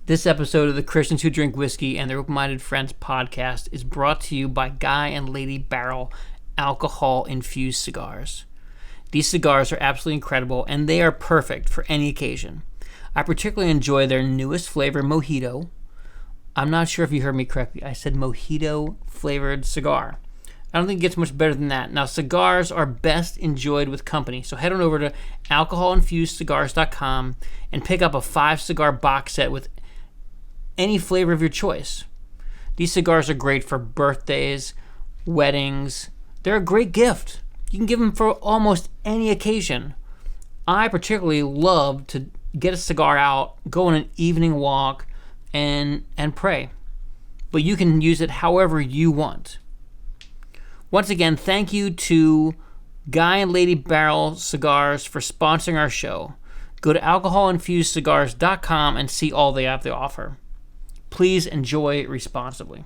This episode of the Christians Who Drink Whiskey and Their Open-Minded Friends podcast is brought to you by Guy and Lady Barrel alcohol-infused cigars. These cigars are absolutely incredible, and they are perfect for any occasion. I particularly enjoy their newest flavor, Mojito. I'm not sure if you heard me correctly. I said Mojito-flavored cigar. I don't think it gets much better than that. Now, cigars are best enjoyed with company, so head on over to alcoholinfusedcigars.com and pick up a 5-cigar box set with any flavor of your choice. These cigars are great for birthdays, weddings. They're a great gift. You can give them for almost any occasion. I particularly love to get a cigar out, go on an evening walk, and pray. But you can use it however you want. Once again, thank you to Guy and Lady Barrel Cigars for sponsoring our show. Go to alcoholinfusedcigars.com and see all they have to offer. Please enjoy responsibly.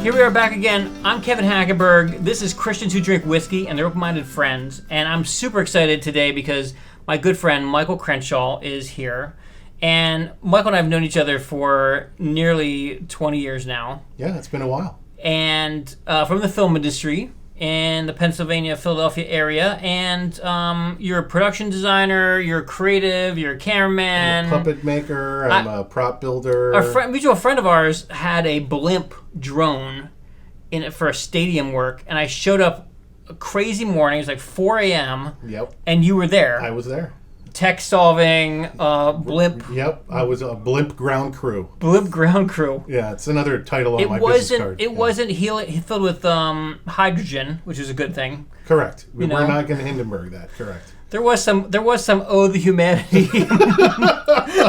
Here we are back again. I'm Kevin Hackenberg. This is Christians Who Drink Whiskey and Their Open-Minded Friends. And I'm super excited today because my good friend Michael Crenshaw is here. And Michael and I have known each other for nearly 20 years now. Yeah, it's been a while. And from the film industry in the Pennsylvania, Philadelphia area. And you're a production designer, you're a creative, you're a cameraman. I'm a puppet maker, I'm a prop builder. A mutual friend of ours had a blimp drone in it for a stadium work, and I showed up a crazy morning. It was like 4 a.m. Yep. And you were there. I was there. Tech solving, blimp. Yep, I was a blimp ground crew. Blimp ground crew. Yeah, it's another title on my business card. It wasn't filled with hydrogen, which is a good thing. Correct. We're not going to Hindenburg that. Correct. There was some oh the humanity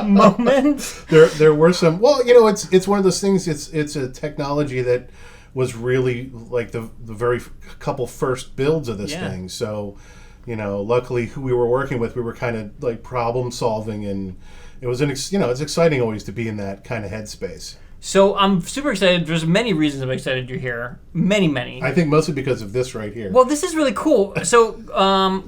moments. There were some. Well, it's one of those things. It's a technology that was really like the very couple first builds of this thing. So, luckily who we were working with, we were kind of like problem solving, and it was it's exciting always to be in that kind of headspace. So I'm super excited. There's many reasons I'm excited you're here. Many. I think mostly because of this right here. Well, this is really cool. So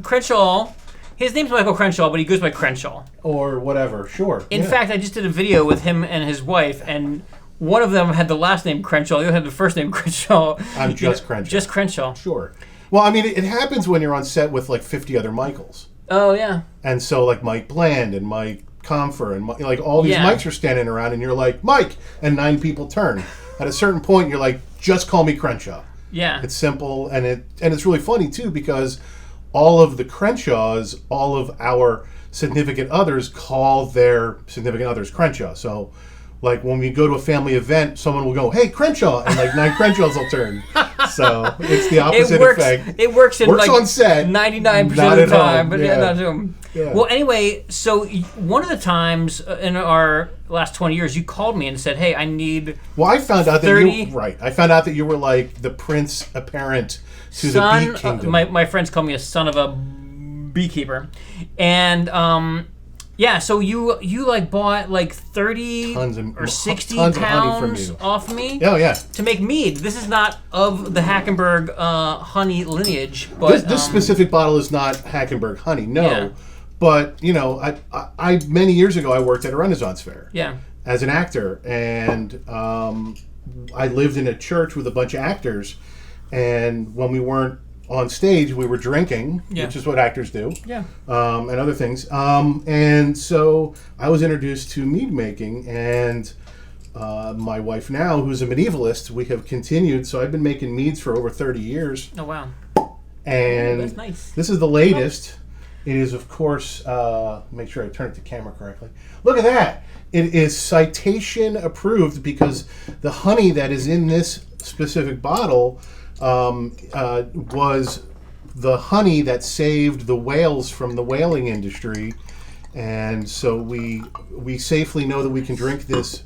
Crenshaw, his name's Michael Crenshaw, but he goes by Crenshaw. Or whatever, sure. In fact, I just did a video with him and his wife, and one of them had the last name Crenshaw, the other had the first name Crenshaw. I'm just Crenshaw. Just Crenshaw. Sure. Well, I mean, it happens when you're on set with like 50 other Michaels. Oh, yeah. And so like Mike Bland and Mike Comfer and like all these Mikes are standing around, and you're like, Mike, and 9 people turn. At a certain point, you're like, just call me Crenshaw. Yeah. It's simple, and it's really funny too, because all of the Crenshaws, all of our significant others call their significant others Crenshaw. So like when we go to a family event, someone will go, "Hey, Crenshaw," and like 9 Crenshaws will turn. So it's the opposite effect. It works like on set, 99% of the time, home. but not at home. Yeah. Well, anyway, so one of the times in our last 20 years, you called me and said, "Hey, I need." Well, I found out 30. that I found out that you were like the prince apparent to the bee kingdom. My friends call me a son of a beekeeper, and so you like bought like 30 or 60 pounds off me. Oh yeah. To make mead. This is not of the Hackenberg honey lineage, but this specific bottle is not Hackenberg honey. No. Yeah. But I many years ago I worked at a Renaissance fair. Yeah. As an actor, and I lived in a church with a bunch of actors, and when we weren't on stage, we were drinking, which is what actors do, and other things. And so I was introduced to mead making, and my wife now, who's a medievalist, we have continued. So I've been making meads for over 30 years. Oh, wow. And that's nice. This is the latest. It is, of course, make sure I turn it to camera correctly. Look at that. It is citation approved because the honey that is in this specific bottle was the honey that saved the whales from the whaling industry, and so we safely know that we can drink this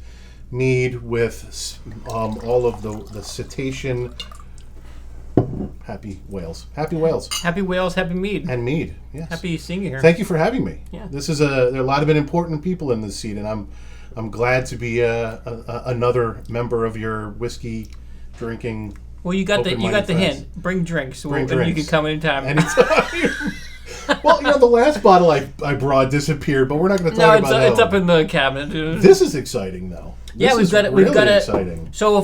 mead with all of the cetacean happy whales. Happy whales. Happy whales, happy mead. And mead, yes. Happy seeing you here. Thank you for having me. Yeah. There are a lot of important people in this seat, and I'm glad to be another member of your whiskey drinking. Well, you got the hint. Bring drinks. Bring drinks. You can come anytime. Well, the last bottle I brought disappeared, but we're not going to talk about that. No, it's up in the cabinet. This is exciting, though. We've got it. Exciting. So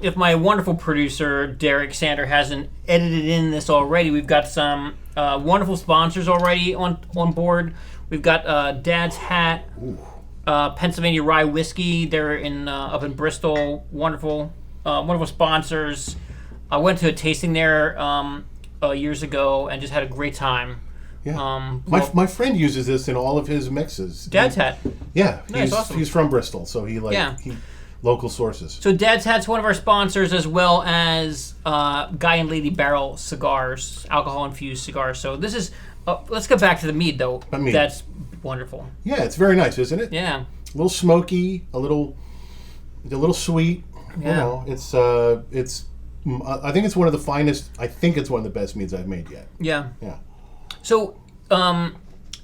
if my wonderful producer Derek Sander hasn't edited in this already, we've got some wonderful sponsors already on board. We've got Dad's Hat, Pennsylvania Rye Whiskey. They're up in Bristol. Wonderful sponsors. I went to a tasting there years ago and just had a great time. Yeah. My friend uses this in all of his mixes. Dad's Hat. Yeah. Nice, awesome. He's from Bristol, so he local sources. So Dad's Hat's one of our sponsors, as well as Guy and Lady Barrel cigars, alcohol-infused cigars. So this is... let's get back to the mead, though. That's wonderful. Yeah, it's very nice, isn't it? Yeah. A little smoky, a little sweet. Yeah. It's I think it's one of the finest. I think it's one of the best meads I've made yet. Yeah. Yeah. So,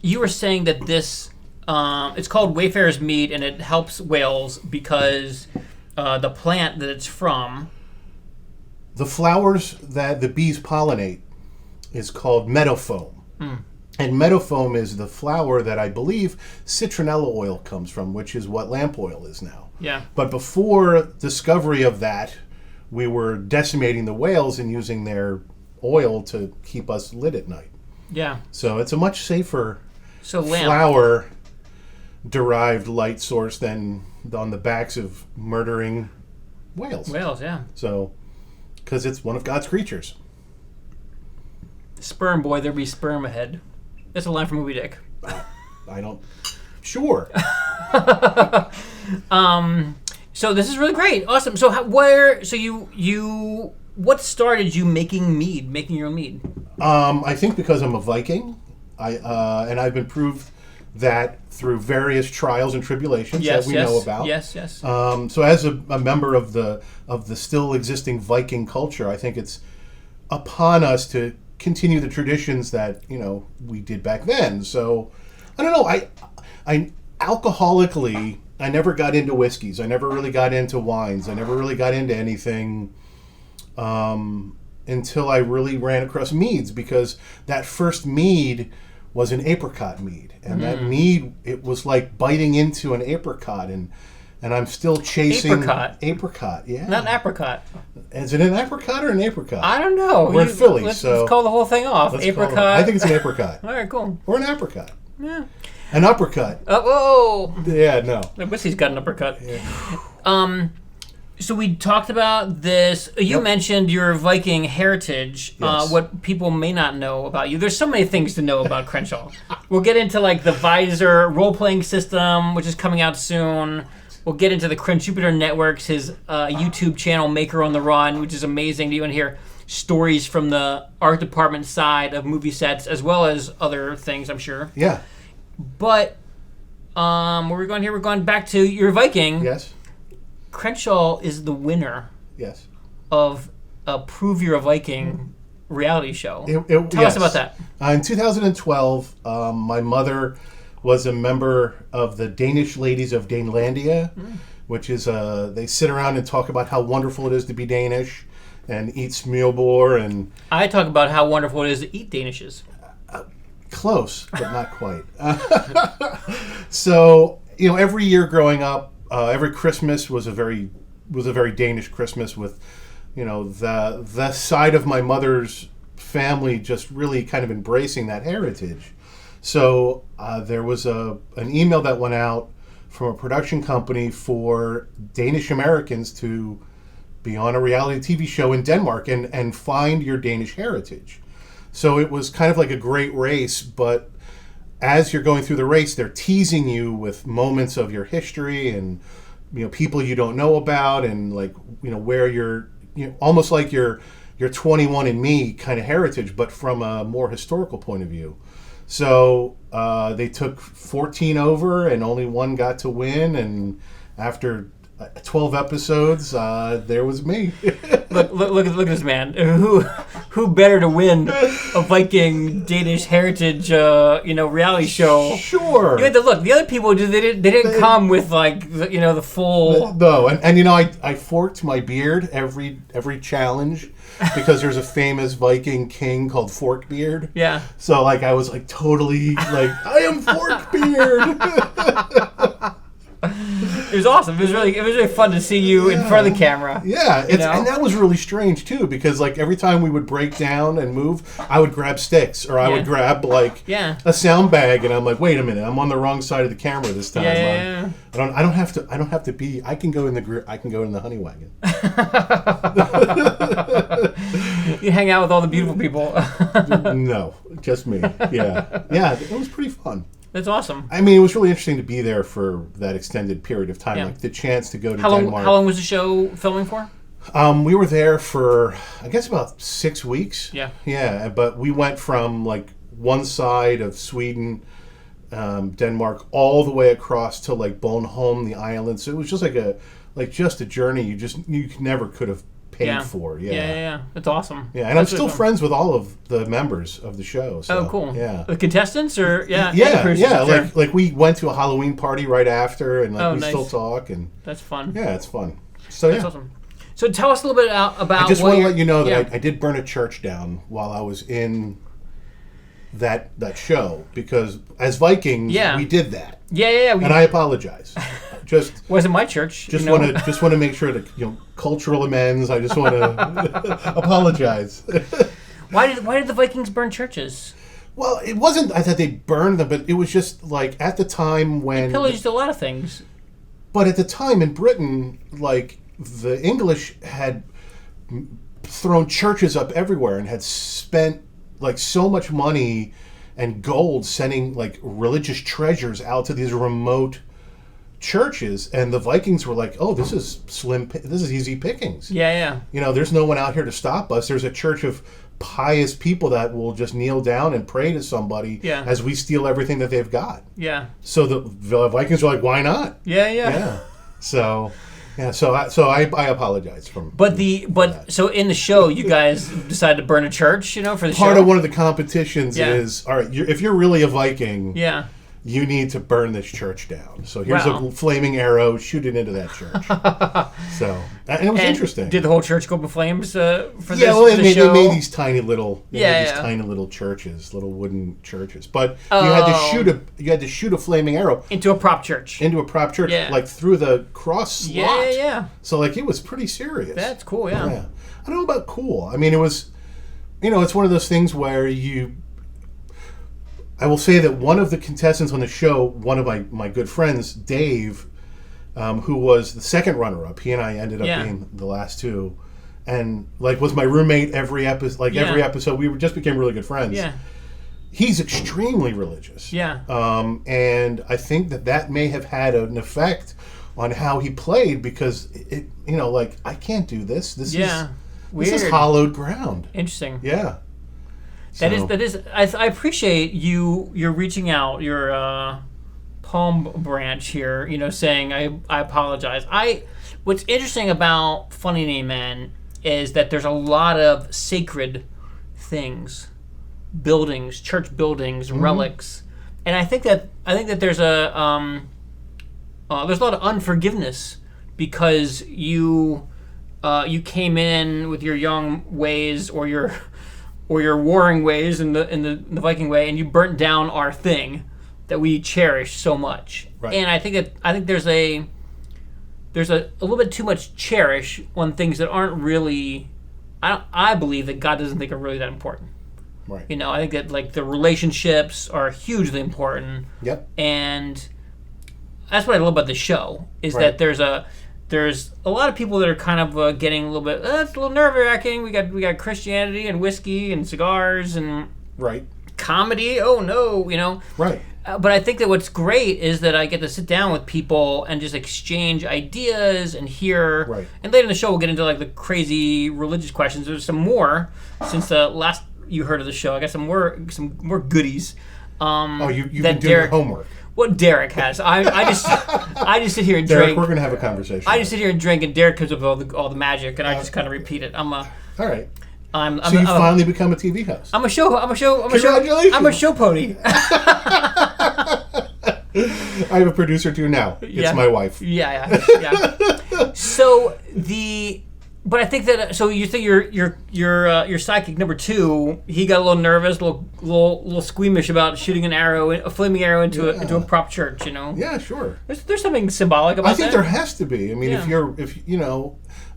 you were saying that this, it's called Wayfarer's Mead, and it helps whales because the plant that it's from... The flowers that the bees pollinate is called meadowfoam. And meadowfoam is the flower that I believe citronella oil comes from, which is what lamp oil is now. Yeah. But before discovery of that, we were decimating the whales and using their oil to keep us lit at night. Yeah. So it's a much safer flower-derived light source than on the backs of murdering whales. Whales, yeah. So, because it's one of God's creatures. Sperm boy, there be sperm ahead. That's a line from Moby Dick. I don't... Sure. So this is really great. Awesome. So what started you making your own mead? I think because I'm a Viking, and I've been proved that through various trials and tribulations that we know about. Yes. So as a member of the still existing Viking culture, I think it's upon us to continue the traditions that we did back then. So I don't know. I alcoholically, I never got into whiskeys. I never really got into wines. I never really got into anything until I really ran across meads, because that first mead was an apricot mead. And that mead, it was like biting into an apricot, and I'm still chasing... Apricot, yeah. Not an apricot. Is it an apricot or an apricot? I don't know. We're in Philly, let's so... call the whole thing off. Apricot. I think it's an apricot. All right, cool. Or an apricot. Yeah. An uppercut. Whoa! Yeah, no. The whiskey's got an uppercut. Yeah. So we talked about this. You mentioned your Viking heritage. Yes. What people may not know about you. There's so many things to know about Crenshaw. We'll get into the Visor role-playing system, which is coming out soon. We'll get into the Jupiter Networks, his YouTube channel, Maker on the Run, which is amazing. You want to hear stories from the art department side of movie sets, as well as other things, I'm sure. Yeah. But where are we going here? We're going back to your Viking. Yes. Crenshaw is the winner. Yes. Of a Prove You're a Viking reality show. Tell us about that. In 2012, my mother was a member of the Danish Ladies of Danelandia, which is they sit around and talk about how wonderful it is to be Danish and eat smørrebrød, and I talk about how wonderful it is to eat Danishes. Close, but not quite. So, every year growing up, every Christmas was a very Danish Christmas, with, the side of my mother's family just really kind of embracing that heritage. So there was an email that went out from a production company for Danish Americans to be on a reality TV show in Denmark and find your Danish heritage. So it was kind of like a great race, but as you're going through the race, they're teasing you with moments of your history and people you don't know about, and where you're almost like your 21andMe kind of heritage, but from a more historical point of view. So they took 14 over, and only one got to win. And after 12 episodes, there was me. look at this man. Who better to win a Viking Danish heritage, reality show? Sure. You had to look. The other people they didn't come with like the full. No, and I forked my beard every challenge because there's a famous Viking king called Forkbeard. Yeah. So like I was like totally like I am Forkbeard. It was awesome. It was really fun to see you in front of the camera. Yeah, and that was really strange too because like every time we would break down and move, I would grab sticks or I would grab like a sound bag, and I'm like, wait a minute, I'm on the wrong side of the camera this time. Yeah. I don't have to be. I can go in the honey wagon. You hang out with all the beautiful people. No, just me. Yeah, it was pretty fun. That's awesome. I mean, it was really interesting to be there for that extended period of time, like the chance to go to Denmark. How long was the show filming for? We were there for, I guess, about 6 weeks. Yeah, but we went from like one side of Sweden, Denmark, all the way across to like Bornholm, the island. So it was just just a journey you never could have paid for. Yeah. That's awesome. Yeah, and I'm still friends with all of the members of the show. So, oh, cool. Yeah. The contestants or Yeah. Sure. Like we went to a Halloween party right after, and like nice. Still talk, and that's fun. Yeah, it's fun. So that's awesome. So tell us a little bit about. I just want to let you know that I did burn a church down while I was in that show because as Vikings we did that. Yeah. And I apologize. Just wasn't my church. Just want to make sure that cultural amends. I just want to apologize. Why did the Vikings burn churches? Well, it wasn't that they burned them, but it was just like at the time when they pillaged a lot of things. But at the time in Britain, like the English had thrown churches up everywhere and had spent like so much money and gold sending like religious treasures out to these remote churches, and the Vikings were like, "Oh, this is easy pickings." Yeah. There's no one out here to stop us. There's a church of pious people that will just kneel down and pray to somebody as we steal everything that they've got. Yeah. So the Vikings were like, "Why not?" Yeah. So I apologize from. So in the show, you guys decided to burn a church, for the show. Part of one of the competitions is all right. If you're really a Viking, you need to burn this church down. So here's a flaming arrow, shoot it into that church. And it was interesting. Did the whole church go up in flames for this? Yeah, well, they made these tiny little, tiny little churches, little wooden churches. But you had to shoot a flaming arrow into a prop church, like through the cross slot. Yeah. So like it was pretty serious. That's cool. Yeah. I don't know about cool. I mean, it was, it's one of those things where I will say that one of the contestants on the show, one of my good friends, Dave, who was the second runner-up, he and I ended up being the last two, and like was my roommate every episode. Every episode, we just became really good friends. Yeah, he's extremely religious. Yeah, and I think that may have had an effect on how he played because it, I can't do this. This is hallowed ground. Interesting. Yeah. That is. I appreciate you're reaching out, your palm branch here. Saying I apologize. What's interesting about Funny&Amen is that there's a lot of sacred things, buildings, church buildings, relics, and I think that there's a there's a lot of unforgiveness because you came in with your young ways or your warring ways in the Viking way, and you burnt down our thing that we cherish so much. Right. And I think there's a little bit too much cherish on things that aren't really. I believe that God doesn't think are really that important. Right. I think that like the relationships are hugely important. Yep. And that's what I love about the show is that there's a lot of people that are kind of getting a little bit. It's a little nerve-wracking. We got Christianity and whiskey and cigars and comedy. Oh no, Right. But I think that what's great is that I get to sit down with people and just exchange ideas and hear. Right. And later in the show, we'll get into like the crazy religious questions. There's some more since the last you heard of the show. I got some more goodies. You've been doing your homework. What Derek has. I just sit here and Derek, drink. we're going to have a conversation. I just sit here and drink, and Derek comes up with all the magic, and I just kind of repeat it. All right. So you finally become a TV host. Congratulations. I'm a show pony. I have a producer too now. It's my wife. Yeah. So but I think that you think your psychic number 2, he got a little nervous, a little squeamish about shooting a flaming arrow into a prop church. Yeah, sure. There's something symbolic about that. I think there has to be. I mean,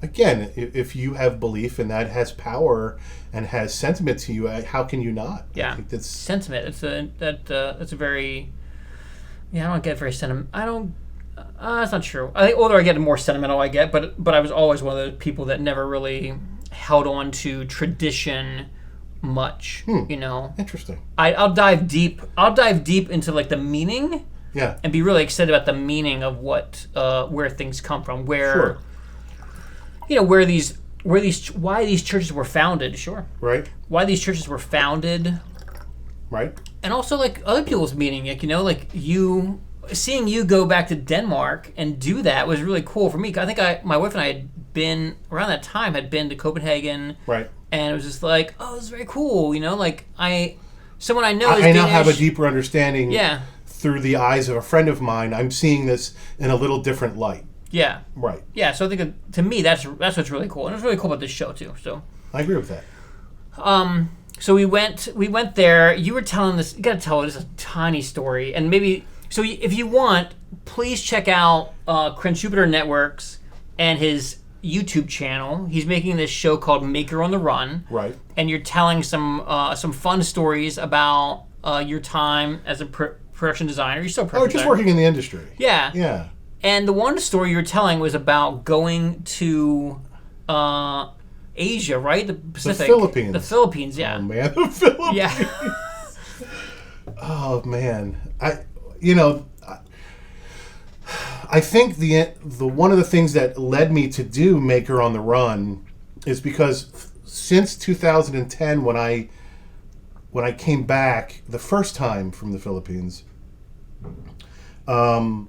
if you have belief and that has power and has sentiment to you, how can you not? Yeah, I think that's sentiment. That's a very. Yeah, I don't get very sentiment. I don't. That's not true. I think the older I get, the more sentimental I get. But I was always one of those people that never really held on to tradition much. Interesting. I'll dive deep. I'll dive deep into like the meaning. Yeah. And be really excited about the meaning of where things come from, where why these churches were founded. Sure. Right. Why these churches were founded. Right. And also like other people's meaning, like seeing you go back to Denmark and do that was really cool for me. I think my wife and I had been around that time to Copenhagen. Right. And it was just like, oh, this is very cool. Someone I know. I now have a deeper understanding. Yeah. Through the eyes of a friend of mine, I'm seeing this in a little different light. Yeah. Right. Yeah. So I think to me that's what's really cool, and it's really cool about this show too. So. I agree with that. So we went there. You were telling this. You got to tell us a tiny story, and maybe. So if you want, please check out Crenshaw Networks and his YouTube channel. He's making this show called Maker on the Run. Right. And you're telling some fun stories about your time as a production designer. You're still a production designer. Working in the industry. Yeah. Yeah. And the one story you were telling was about going to Asia, right? The Pacific. The Philippines. The Philippines, yeah. Oh, man. The Philippines. Yeah. Oh, man. I think the one of the things that led me to do Maker on the Run is because since 2010, when I came back the first time from the Philippines, everyone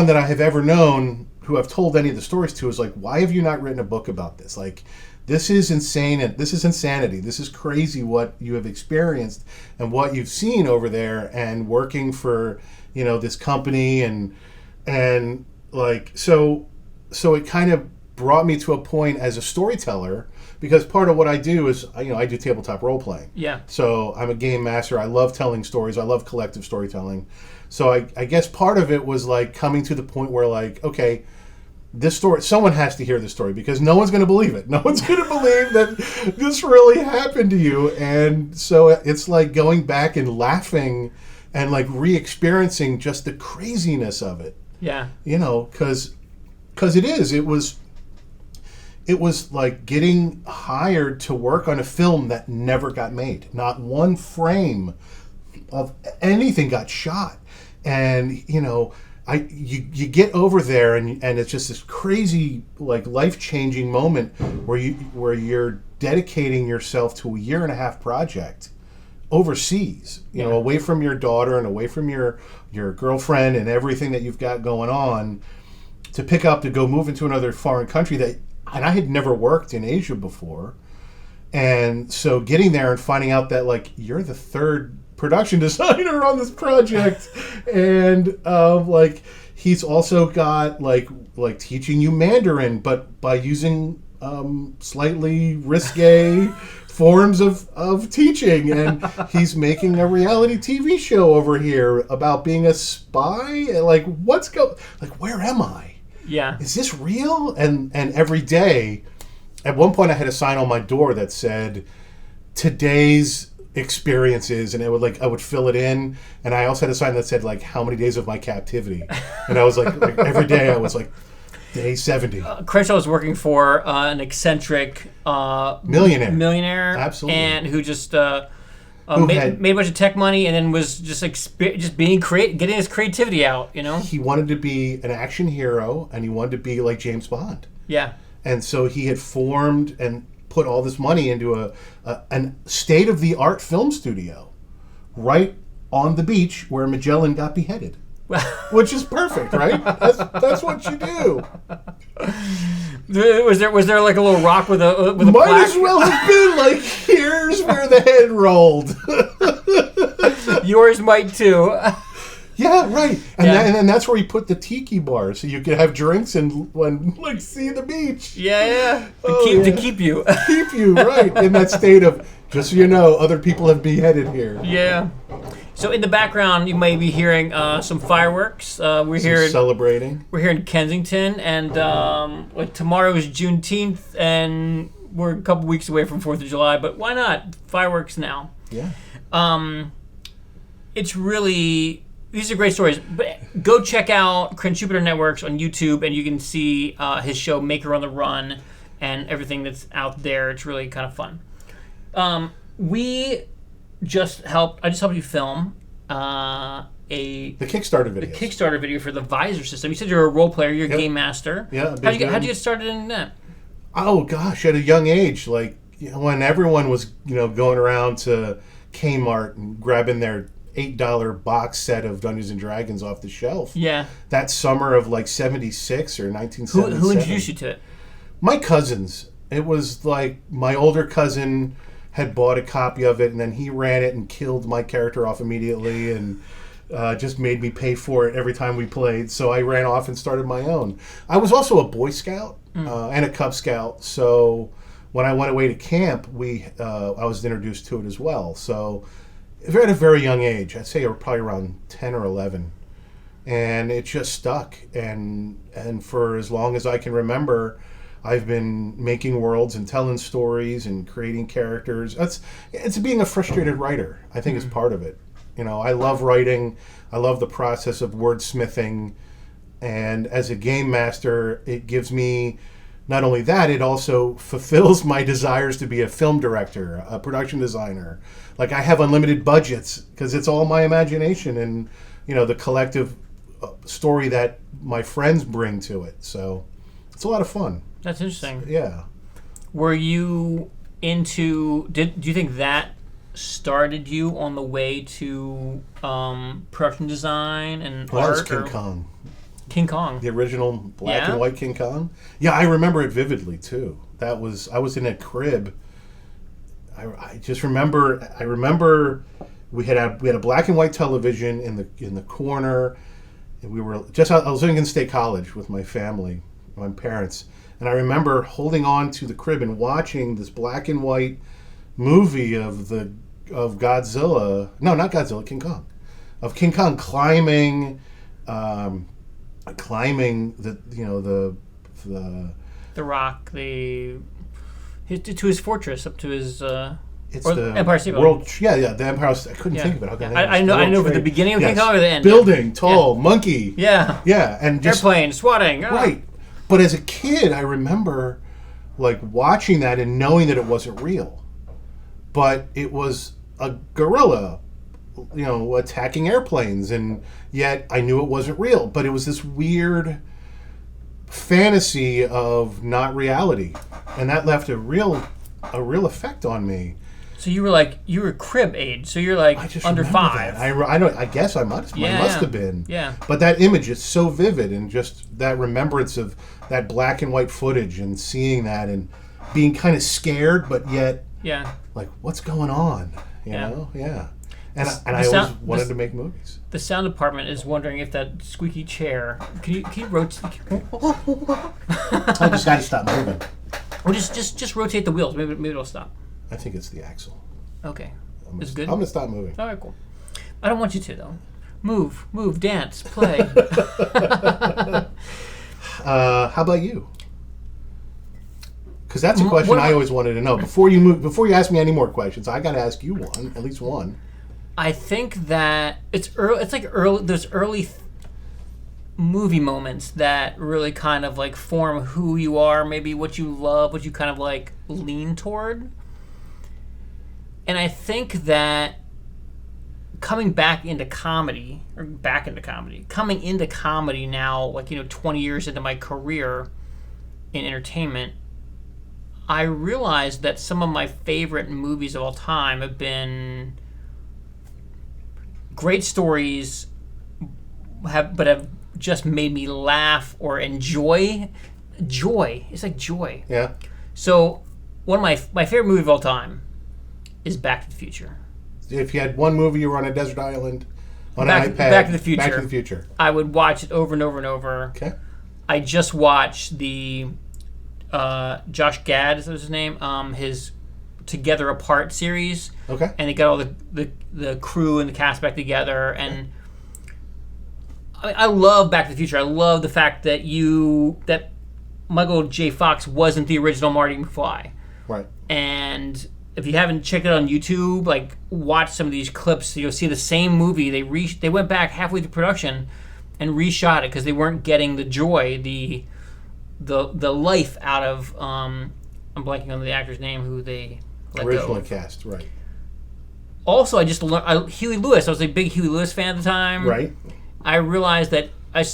that I have ever known who I've told any of the stories to is like, why have you not written a book about this? Like, this is insane, and this is insanity. This is crazy what you have experienced and what you've seen over there, and working for this company and like so it kind of brought me to a point as a storyteller, because part of what I do is I do tabletop role playing. Yeah. So I'm a game master. I love telling stories. I love collective storytelling. So I guess part of it was like coming to the point where like, okay, this story, someone has to hear this story, because no one's going to believe it. No one's going to believe that this really happened to you. And so it's like going back and laughing and like re-experiencing just the craziness of it. Yeah. Because it was like getting hired to work on a film that never got made. Not one frame of anything got shot. And, you get over there and it's just this crazy, like, life-changing moment where you're dedicating yourself to a 1.5-year project overseas, away from your daughter and away from your girlfriend and everything that you've got going on, to pick up to go move into another foreign country and I had never worked in Asia before. And so getting there and finding out that, like, you're the third production designer on this project, and like, he's also got like teaching you Mandarin, but by using slightly risque forms of teaching, and he's making a reality TV show over here about being a spy. Like, where am I? Yeah. Is this real? And every day, at one point I had a sign on my door that said, today's experiences, and I would fill it in, and I also had a sign that said like, how many days of my captivity, and I was like every day I was like, day 70. Crenshaw was working for an eccentric millionaire, absolutely, and who just made a bunch of tech money, and then was just being getting his creativity out. He wanted to be an action hero, and he wanted to be like James Bond. Yeah. And so he had formed and put all this money into a state-of-the-art film studio right on the beach where Magellan got beheaded. Which is perfect, right? That's what you do. Was there like a little rock with a Might plaque? as well have been like, here's where the head rolled. Yours might too. Yeah, right. And then that's where he put the tiki bar, so you could have drinks and see the beach. Yeah. To keep you. Keep you, right, in that state of, just so you know, other people have beheaded here. Yeah. So in the background, you may be hearing some fireworks. We're celebrating. We're here in Kensington, and tomorrow is Juneteenth, and we're a couple weeks away from 4th of July, but why not? Fireworks now. Yeah. It's really... These are great stories. But go check out Crenshaw Networks on YouTube, and you can see his show Maker on the Run and everything that's out there. It's really kind of fun. I just helped you film the Kickstarter video. The Kickstarter video for the Visor system. You said you're a role player. You're a game master. Yeah. How'd you get started in that? Oh gosh, at a young age, when everyone was going around to Kmart and grabbing their $8 box set of Dungeons and Dragons off the shelf. Yeah. That summer of 76 or 1977. Who introduced you to it? My cousins. It was like my older cousin had bought a copy of it, and then he ran it and killed my character off immediately, and just made me pay for it every time we played. So I ran off and started my own. I was also a Boy Scout and a Cub Scout, so when I went away to camp, I was introduced to it as well. So at a very young age, I'd say probably around 10 or 11, and it just stuck. And for as long as I can remember, I've been making worlds and telling stories and creating characters. It's being a frustrated writer, I think, is part of it. I love writing. I love the process of wordsmithing, and as a game master, it gives me not only that, it also fulfills my desires to be a film director, a production designer. I have unlimited budgets because it's all my imagination and, the collective story that my friends bring to it. So it's a lot of fun. That's interesting. Yeah. Were you do you think that started you on the way to production design and art? That was King Kong. King Kong. The original black and white King Kong. Yeah, I remember it vividly too. I was in a crib. I just remember. I remember we had a black and white television in the corner, and we were I was living in State College with my family, my parents, and I remember holding on to the crib and watching this black and white movie of Godzilla. No, not Godzilla. King Kong. Of King Kong climbing the rock, to his fortress, up to his it's the Empire State Building. the Empire. I couldn't think of it. I know for the beginning of King Kong or the end. Building, tall, monkey. Yeah, and just airplane, swatting. Right, but as a kid, I remember watching that and knowing that it wasn't real, but it was a gorilla, attacking airplanes, and yet I knew it wasn't real. But it was this weird fantasy of not reality, and that left a real effect on me. So you were crib age. So you're under 5. I guess I must have been. Yeah. But that image is so vivid, and just that remembrance of that black and white footage and seeing that and being kind of scared, but yet what's going on? You know? Yeah. And I always wanted to make movies. The sound department is wondering if that squeaky chair. Can you rotate? I just got to stop moving. Or just rotate the wheels. Maybe it'll stop. I think it's the axle. Okay. It's good? I'm going to stop moving. All right, cool. I don't want you to, though. Move, dance, play. How about you? Because that's a question I always wanted to know. Before you ask me any more questions, I got to ask you one, at least one. I think that it's early. It's early. There's early movie moments that really kind of form who you are, maybe what you love, what you kind of lean toward. And I think that coming into comedy now, 20 years into my career in entertainment, I realized that some of my favorite movies of all time have been great stories have just made me laugh or enjoy. Joy. It's like joy. Yeah. So one of my favorite movie of all time is Back to the Future. If you had one movie, you were on a desert island on an iPad. Back to the Future. Back to the Future. I would watch it over and over and over. Okay. I just watched the Josh Gad, is that his name? His Together Apart series. Okay. And they got all the crew and the cast back together. And I love Back to the Future. I love the fact that that Michael J. Fox wasn't the original Marty McFly. Right. And if you haven't checked it on YouTube, like watch some of these clips, you'll see the same movie. They went back halfway through production and reshot it because they weren't getting the joy, the life out of. I'm blanking on the actor's name who they let originally go. Cast, right. Also, I just learned Huey Lewis. I was a big Huey Lewis fan at the time. Right. I realized that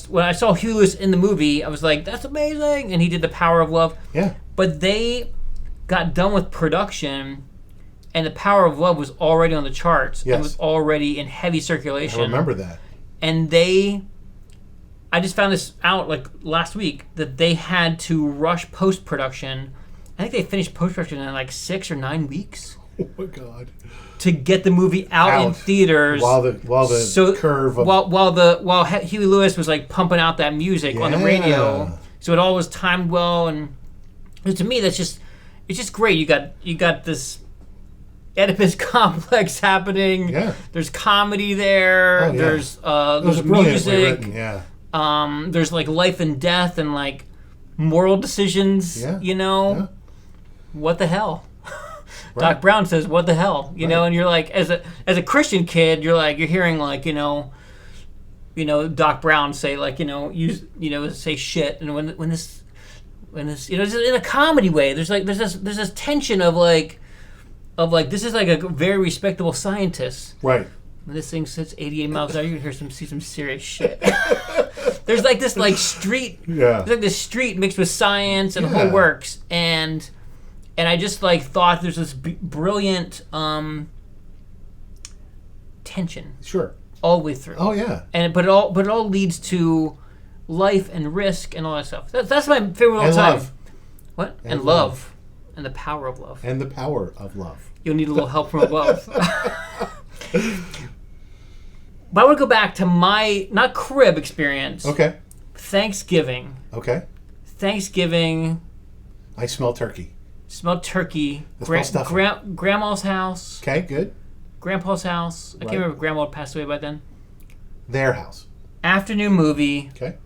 when I saw Huey Lewis in the movie, I was like, "That's amazing!" And he did The Power of Love. Yeah. But they got done with production, and The Power of Love was already on the charts. Yes. And was already in heavy circulation. I remember that. And I just found this out like last week that they had to rush post-production. I think they finished post-production in like 6 or 9 weeks. Oh my God. To get the movie out in theaters, while the curve of while Huey Lewis was like pumping out that music on the radio, so it all was timed well, and to me it's just great. You got this Oedipus complex happening. Yeah. There's comedy there. Oh, yeah. There's music. Written, yeah. There's like life and death and like moral decisions. Yeah. You know, Yeah. What the hell? Right. Doc Brown says, "What the hell?" You know, and you're like, as a Christian kid, you're hearing like, Doc Brown say like, say shit, and when this, just in a comedy way, there's this tension of like this is like a very respectable scientist. Right. When this thing sits 88 miles an hour, you can see some serious shit. There's like this like street, there's like this street mixed with science and the whole works, and I just like thought there's this brilliant tension. Sure. All the way through. Oh yeah. But it all leads to life and risk and all that stuff. That's my favorite all the time. Love. What? And love. And the power of love. And the power of love. You'll need a little help from above. But I want to go back to my not crib experience. Okay. Thanksgiving. Okay. Thanksgiving. I smell turkey. Smell turkey. Grandma's house. Okay, good. Grandpa's house. I can't remember if Grandma had passed away by then. Their house. Afternoon movie. Okay.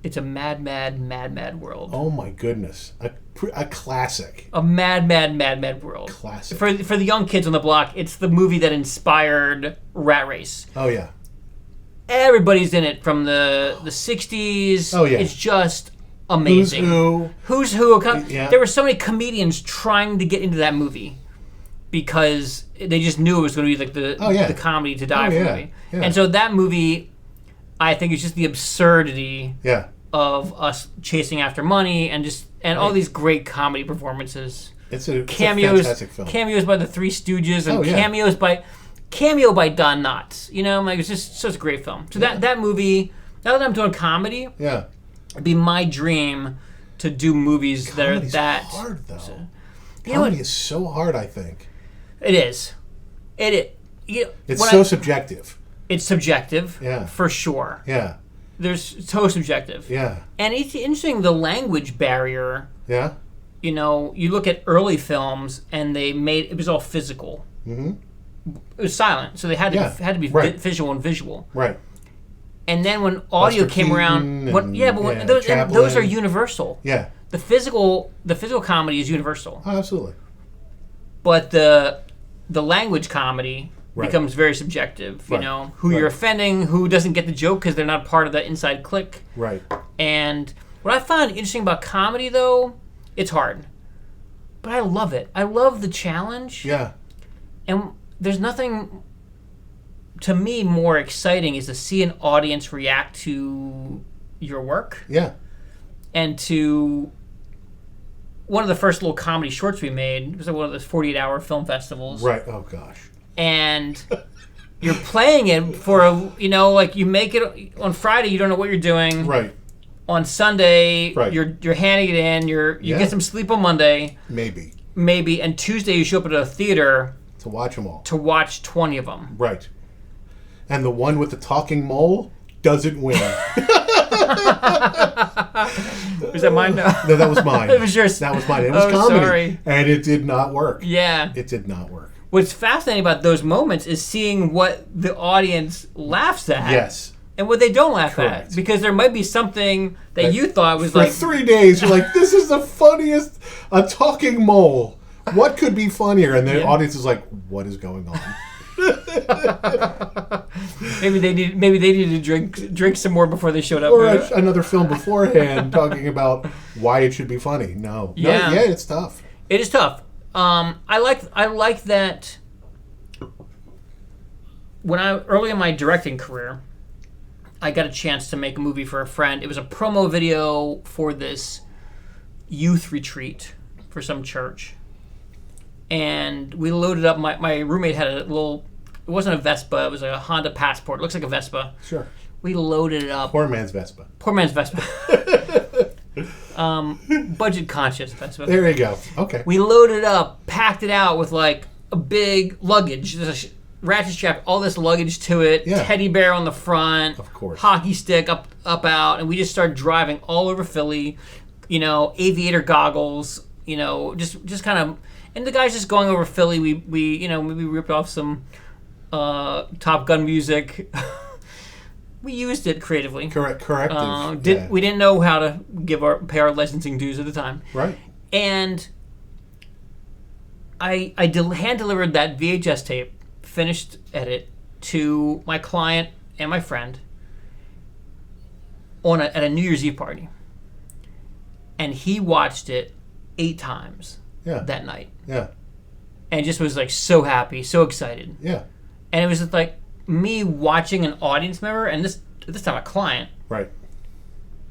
It's a mad world. Oh my goodness. A classic. A mad world. Classic. For the young kids on the block, it's the movie that inspired Rat Race. Oh yeah. Everybody's in it from the 60s. Oh yeah. It's just amazing. Who's who? Yeah. There were so many comedians trying to get into that movie because they just knew it was going to be like the comedy to die for movie. Yeah. And so that movie, I think, is just the absurdity of us chasing after money and all these great comedy performances. It's a fantastic film. Cameos by the Three Stooges and cameo by Don Knotts. It's just such a great film. So that movie, now that I'm doing comedy, it'd be my dream to do movies that are that hard though. Comedy is so hard, I think. It is. It's so subjective. It's subjective, for sure. Yeah. It's so subjective. Yeah. And it's interesting, the language barrier. Yeah. You look at early films and it was all physical. Mm-hmm. It was silent, so they had to be visual and visual. Right. And then when audio came around, those are universal. Yeah. The physical comedy is universal. Oh, absolutely. But the language comedy becomes very subjective. Who you're offending, who doesn't get the joke because they're not part of the inside clique. Right. And what I find interesting about comedy, though, it's hard, but I love it. I love the challenge. Yeah. And there's nothing, to me, more exciting is to see an audience react to your work. Yeah. And to one of the first little comedy shorts we made. It was at one of those 48-hour film festivals. Right. Oh, gosh. And You're playing it for like you make it on Friday. You don't know what you're doing. Right. On Sunday, right. you're handing it in. You get some sleep on Monday. Maybe. And Tuesday you show up at a theater to watch them all. To watch 20 of them. Right. And the one with the talking mole doesn't win. Was that mine? No, that was mine. It was yours. That was mine. It was comedy. Sorry. And it did not work. Yeah. It did not work. What's fascinating about those moments is seeing what the audience laughs at. Yes. And what they don't laugh at. Because there might be something that you thought was for 3 days, you're like, this is the funniest, a talking mole. What could be funnier? And the audience is like, what is going on? maybe they needed to drink some more before they showed up. Or another film beforehand talking about why it should be funny. No, it's tough. It is tough. I like that. When early in my directing career, I got a chance to make a movie for a friend. It was a promo video for this youth retreat for some church. And we loaded up, my roommate had a little, it wasn't a Vespa, it was a Honda Passport. It looks like a Vespa. Sure. We loaded it up. Poor man's Vespa. Budget conscious Vespa. There you go. Okay. We loaded it up, packed it out with like a big luggage. There's a ratchet strap, all this luggage to it, teddy bear on the front, of course, hockey stick up, out, and we just started driving all over Philly, aviator goggles, just kind of, and the guy's just going over Philly. We maybe ripped off some Top Gun music. We used it creatively. Corrective. We didn't know how to pay our licensing dues at the time. Right. And I hand delivered that VHS tape, finished edit, to my client and my friend at a New Year's Eve party, and he watched it 8 times that night. Yeah. And just was like so happy, so excited. Yeah. And it was just like me watching an audience member, and this time a client, right,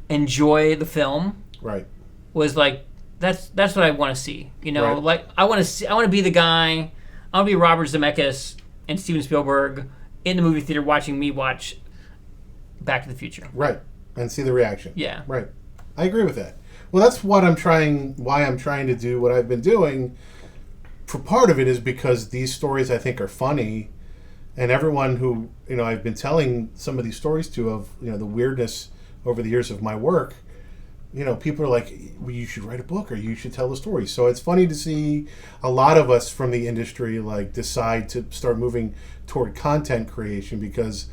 enjoy the film. Right. Was like that's what I want to see. Right. Like I want to be the guy. I want to be Robert Zemeckis and Steven Spielberg in the movie theater watching me watch Back to the Future. Right. And see the reaction. Yeah. Right. I agree with that. Well, that's why I'm trying to do what I've been doing. For part of it is because these stories I think are funny, and everyone who, I've been telling some of these stories to of, the weirdness over the years of my work, people are like, well, you should write a book or you should tell the story. So it's funny to see a lot of us from the industry like decide to start moving toward content creation because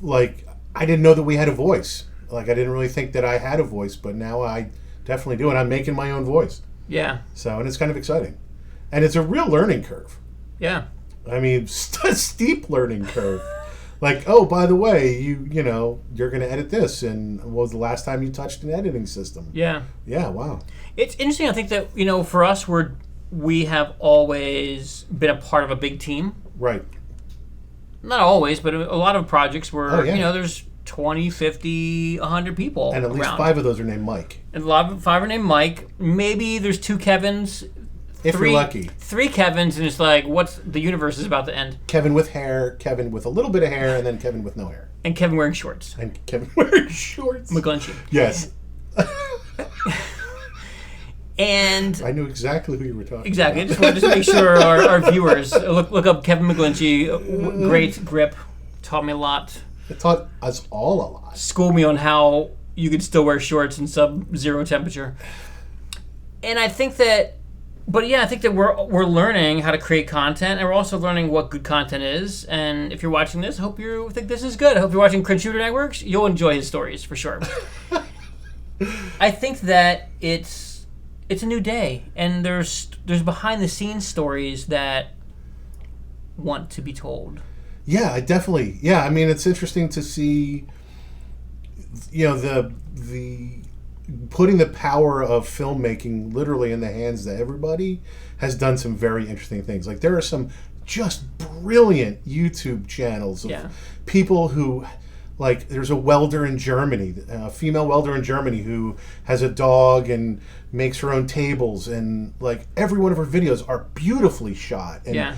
like I didn't know that we had a voice. Like I didn't really think that I had a voice, but now I definitely do, and I'm making my own voice. Yeah. So, and it's kind of exciting. And it's a real learning curve. Yeah. I mean, a steep learning curve. Like, oh, by the way, you're going to edit this, and what was the last time you touched an editing system? Yeah. Yeah, wow. It's interesting. I think that, for us, we have always been a part of a big team. Right. Not always, but a lot of projects where, there's 20, 50, 100 people and at least around. 5 of those are named Mike. And a lot of 5 are named Mike. Maybe there's 2 Kevins. If you're lucky. 3 Kevins, and it's like, the universe is about to end. Kevin with hair, Kevin with a little bit of hair, and then Kevin with no hair. And Kevin wearing shorts. McGlinchey. Yes. And I knew exactly who you were talking exactly. about. I just wanted to make sure our viewers look up Kevin McGlinchey. Great grip. Taught me a lot. It taught us all a lot. Schooled me on how you could still wear shorts in sub-zero temperature. And I think that, I think that we're learning how to create content, and we're also learning what good content is. And if you're watching this, I hope you think this is good. I hope you're watching Crenshaw Networks. You'll enjoy his stories for sure. I think that it's a new day, and there's behind the scenes stories that want to be told. Yeah, definitely. Yeah, I mean, it's interesting to see, the putting the power of filmmaking literally in the hands of everybody has done some very interesting things. Like there are some just brilliant YouTube channels of people who, like there's a welder in Germany, a female welder in Germany who has a dog and makes her own tables, and like every one of her videos are beautifully shot and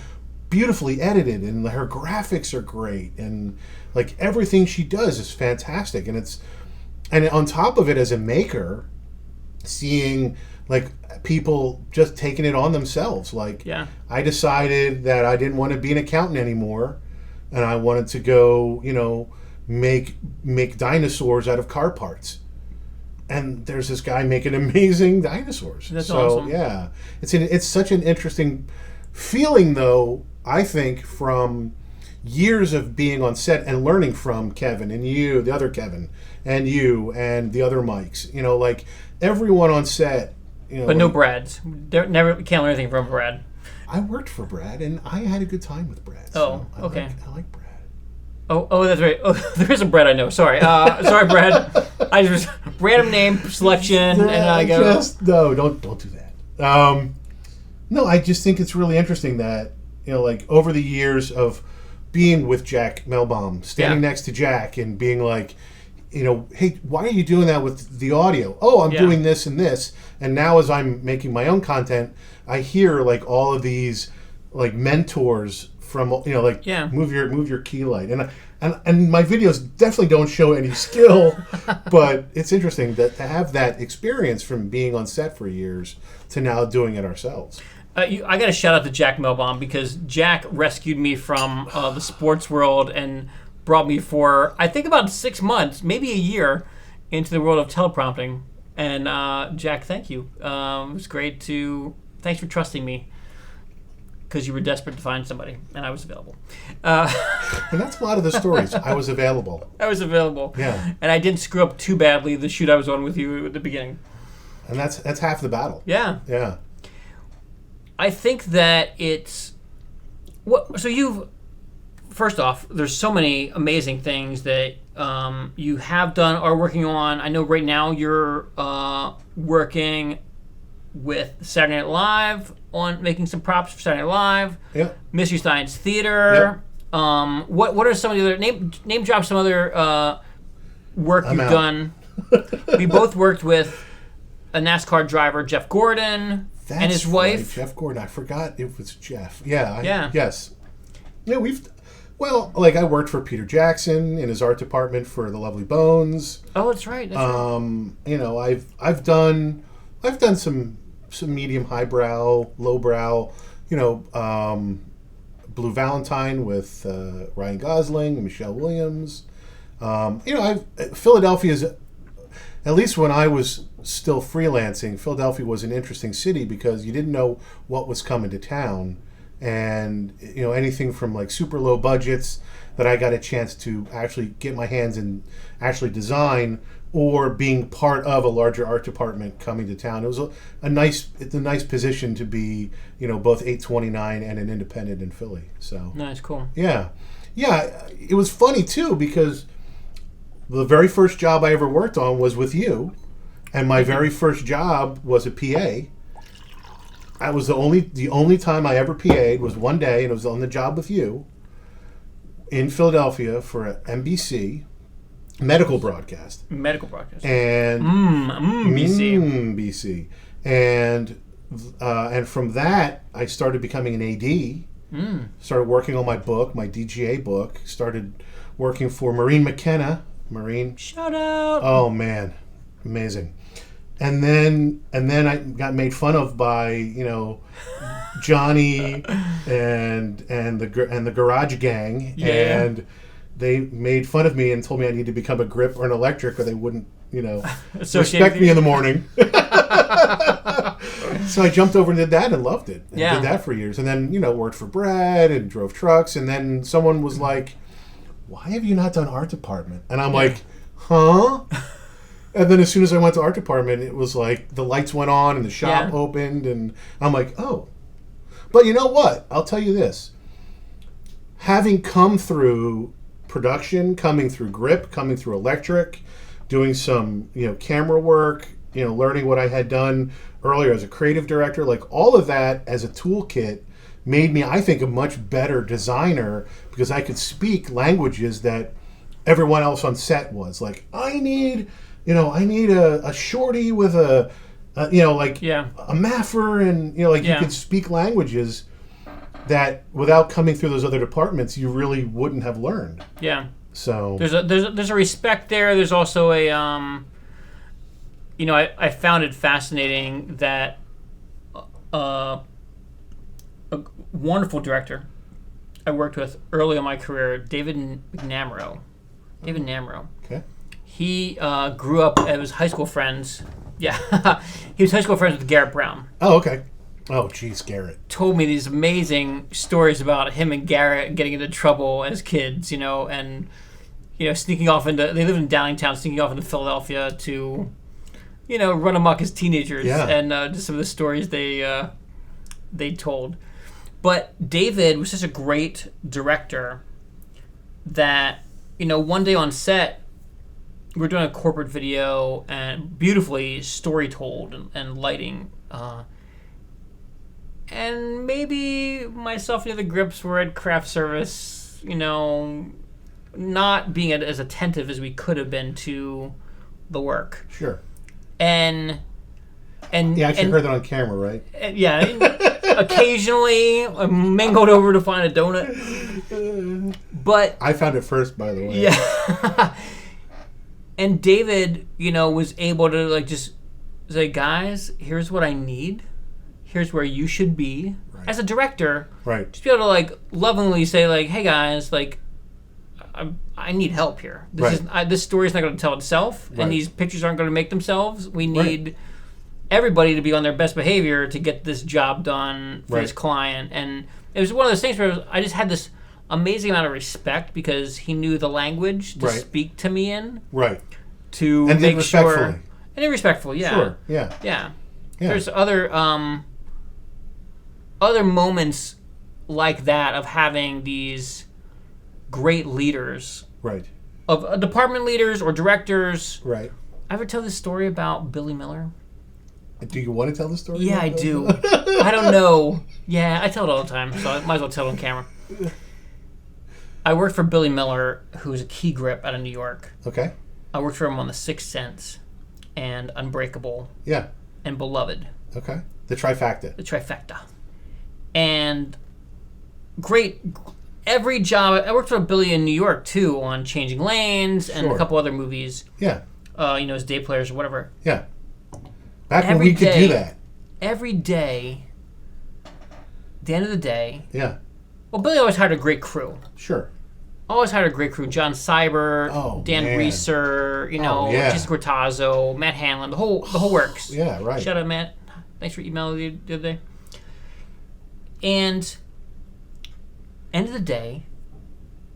beautifully edited, and her graphics are great, and like everything she does is fantastic. And on top of it, as a maker, seeing like people just taking it on themselves. Like, I decided that I didn't want to be an accountant anymore, and I wanted to go, make dinosaurs out of car parts. And there's this guy making amazing dinosaurs. That's awesome. Yeah, it's such an interesting feeling, though. I think from years of being on set and learning from Kevin and you, the other Kevin, and you and the other Mikes. Like everyone on set. But no Brads. Never can't learn anything from Brad. I worked for Brad, and I had a good time with Brad. So okay. I like Brad. Oh, that's right. Oh, there is a Brad I know. Sorry. Sorry, Brad. I just random name selection, and I go. Don't do that. No, I just think it's really interesting that like over the years of being with Jack Melbaum, standing next to Jack, and being like, hey, why are you doing that with the audio? Oh, I'm doing this and this, and now as I'm making my own content, I hear like all of these like mentors from move your key light, and my videos definitely don't show any skill, but it's interesting that to have that experience from being on set for years to now doing it ourselves. I got to shout out to Jack Melbaum, because Jack rescued me from the sports world and brought me for, I think, about 6 months, maybe a year, into the world of teleprompting. And Jack, thank you. It was great thanks for trusting me, because you were desperate to find somebody, and I was available. And that's a lot of the stories. I was available. Yeah. And I didn't screw up too badly the shoot I was on with you at the beginning. And that's half the battle. Yeah. Yeah. I think that it's... So first off, there's so many amazing things that you have done, are working on. I know right now you're working with Saturday Night Live on making some props for Saturday Night Live. Yep. Mystery Science Theater. Yep. What are some of the other... Name drop some other work you've done. We both worked with a NASCAR driver, Jeff Gordon, and his wife. Right, Jeff Gordon. I forgot it was Jeff. Yeah. Yes. Yeah, I worked for Peter Jackson in his art department for The Lovely Bones. Oh, that's right. I've done some medium highbrow, lowbrow, Blue Valentine with Ryan Gosling and Michelle Williams. Philadelphia's, at least when I was still freelancing, Philadelphia was an interesting city because you didn't know what was coming to town. And anything from like super low budgets that I got a chance to actually get my hands in, actually design, or being part of a larger art department coming to town. It was a nice position to be, both 829 and an independent in Philly. So nice, cool. Yeah. It was funny too, because the very first job I ever worked on was with you, and my very first job was a PA. I was the only time I ever PA'd was one day, and it was on the job with you in Philadelphia for a NBC medical broadcast. And BC. And from that, I started becoming an AD. Started working on my book, my DGA book. Started working for Maureen McKenna. Shout out. Oh man, amazing. And then I got made fun of by Johnny and the Garage Gang, and they made fun of me and told me I need to become a grip or an electric, or they wouldn't respect me in the morning. So I jumped over and did that and loved it. And did that for years, and then worked for Brad and drove trucks, and then someone was like, "Why have you not done art department?" And I'm like, "Huh?" And then as soon as I went to art department, it was like the lights went on and the shop opened, and I'm like, oh. But you know what? I'll tell you this. Having come through production, coming through grip, coming through electric, doing some camera work, learning what I had done earlier as a creative director, like all of that as a toolkit made me, I think, a much better designer, because I could speak languages that everyone else on set was. Like, I need a shorty with a maffer, and you could speak languages that without coming through those other departments, you really wouldn't have learned. Yeah. So there's a respect there. There's also a I found it fascinating that a wonderful director I worked with early in my career, David Namro. Okay. He grew up as high school friends. Yeah, he was high school friends with Garrett Brown. Oh, okay. Oh, geez, Garrett. Told me these amazing stories about him and Garrett getting into trouble as kids, and sneaking off they lived in Downingtown, sneaking off into Philadelphia to, run amok as teenagers. Yeah. And just some of the stories they told. But David was such a great director that, one day on set, we were doing a corporate video and beautifully story told and lighting. And maybe myself and the other grips were at craft service, not being as attentive as we could have been to the work. Sure. And you actually heard that on camera, right? Yeah. Occasionally, I mingled over to find a donut. But I found it first, by the way. Yeah. And David, was able to just say, guys, here's what I need. Here's where you should be. Right. As a director. Right. Just be able to lovingly say hey guys, I need help here. This story's not going to tell itself, and these pictures aren't going to make themselves. We need everybody to be on their best behavior to get this job done for this client. And it was one of those things where I just had this amazing amount of respect because he knew the language to speak to me in. Right. To and make respectfully. Sure. And respectful, yeah. Sure, yeah. Yeah. There's other moments like that of having these great leaders. Right. Of department leaders or directors. Right. I ever tell this story about Billy Miller? Do you want to tell the story? Yeah, I do. I don't know. Yeah, I tell it all the time, so I might as well tell it on camera. I worked for Billy Miller, who was a key grip out of New York. Okay. I worked for him on The Sixth Sense and Unbreakable. Yeah. And Beloved. Okay. The trifecta. And great. Every job. I worked for Billy in New York, too, on Changing Lanes and a couple other movies. Yeah. As day players or whatever. Yeah. Back when we could do that. Every day, at the end of the day. Yeah. Well, Billy always hired a great crew. Sure. Always hired a great crew. John Seibert, Dan Reeser, Jessica Cortazzo, Matt Hanlon, the whole works. Yeah, right. Shout out, Matt. Thanks for emailing the other day. And end of the day,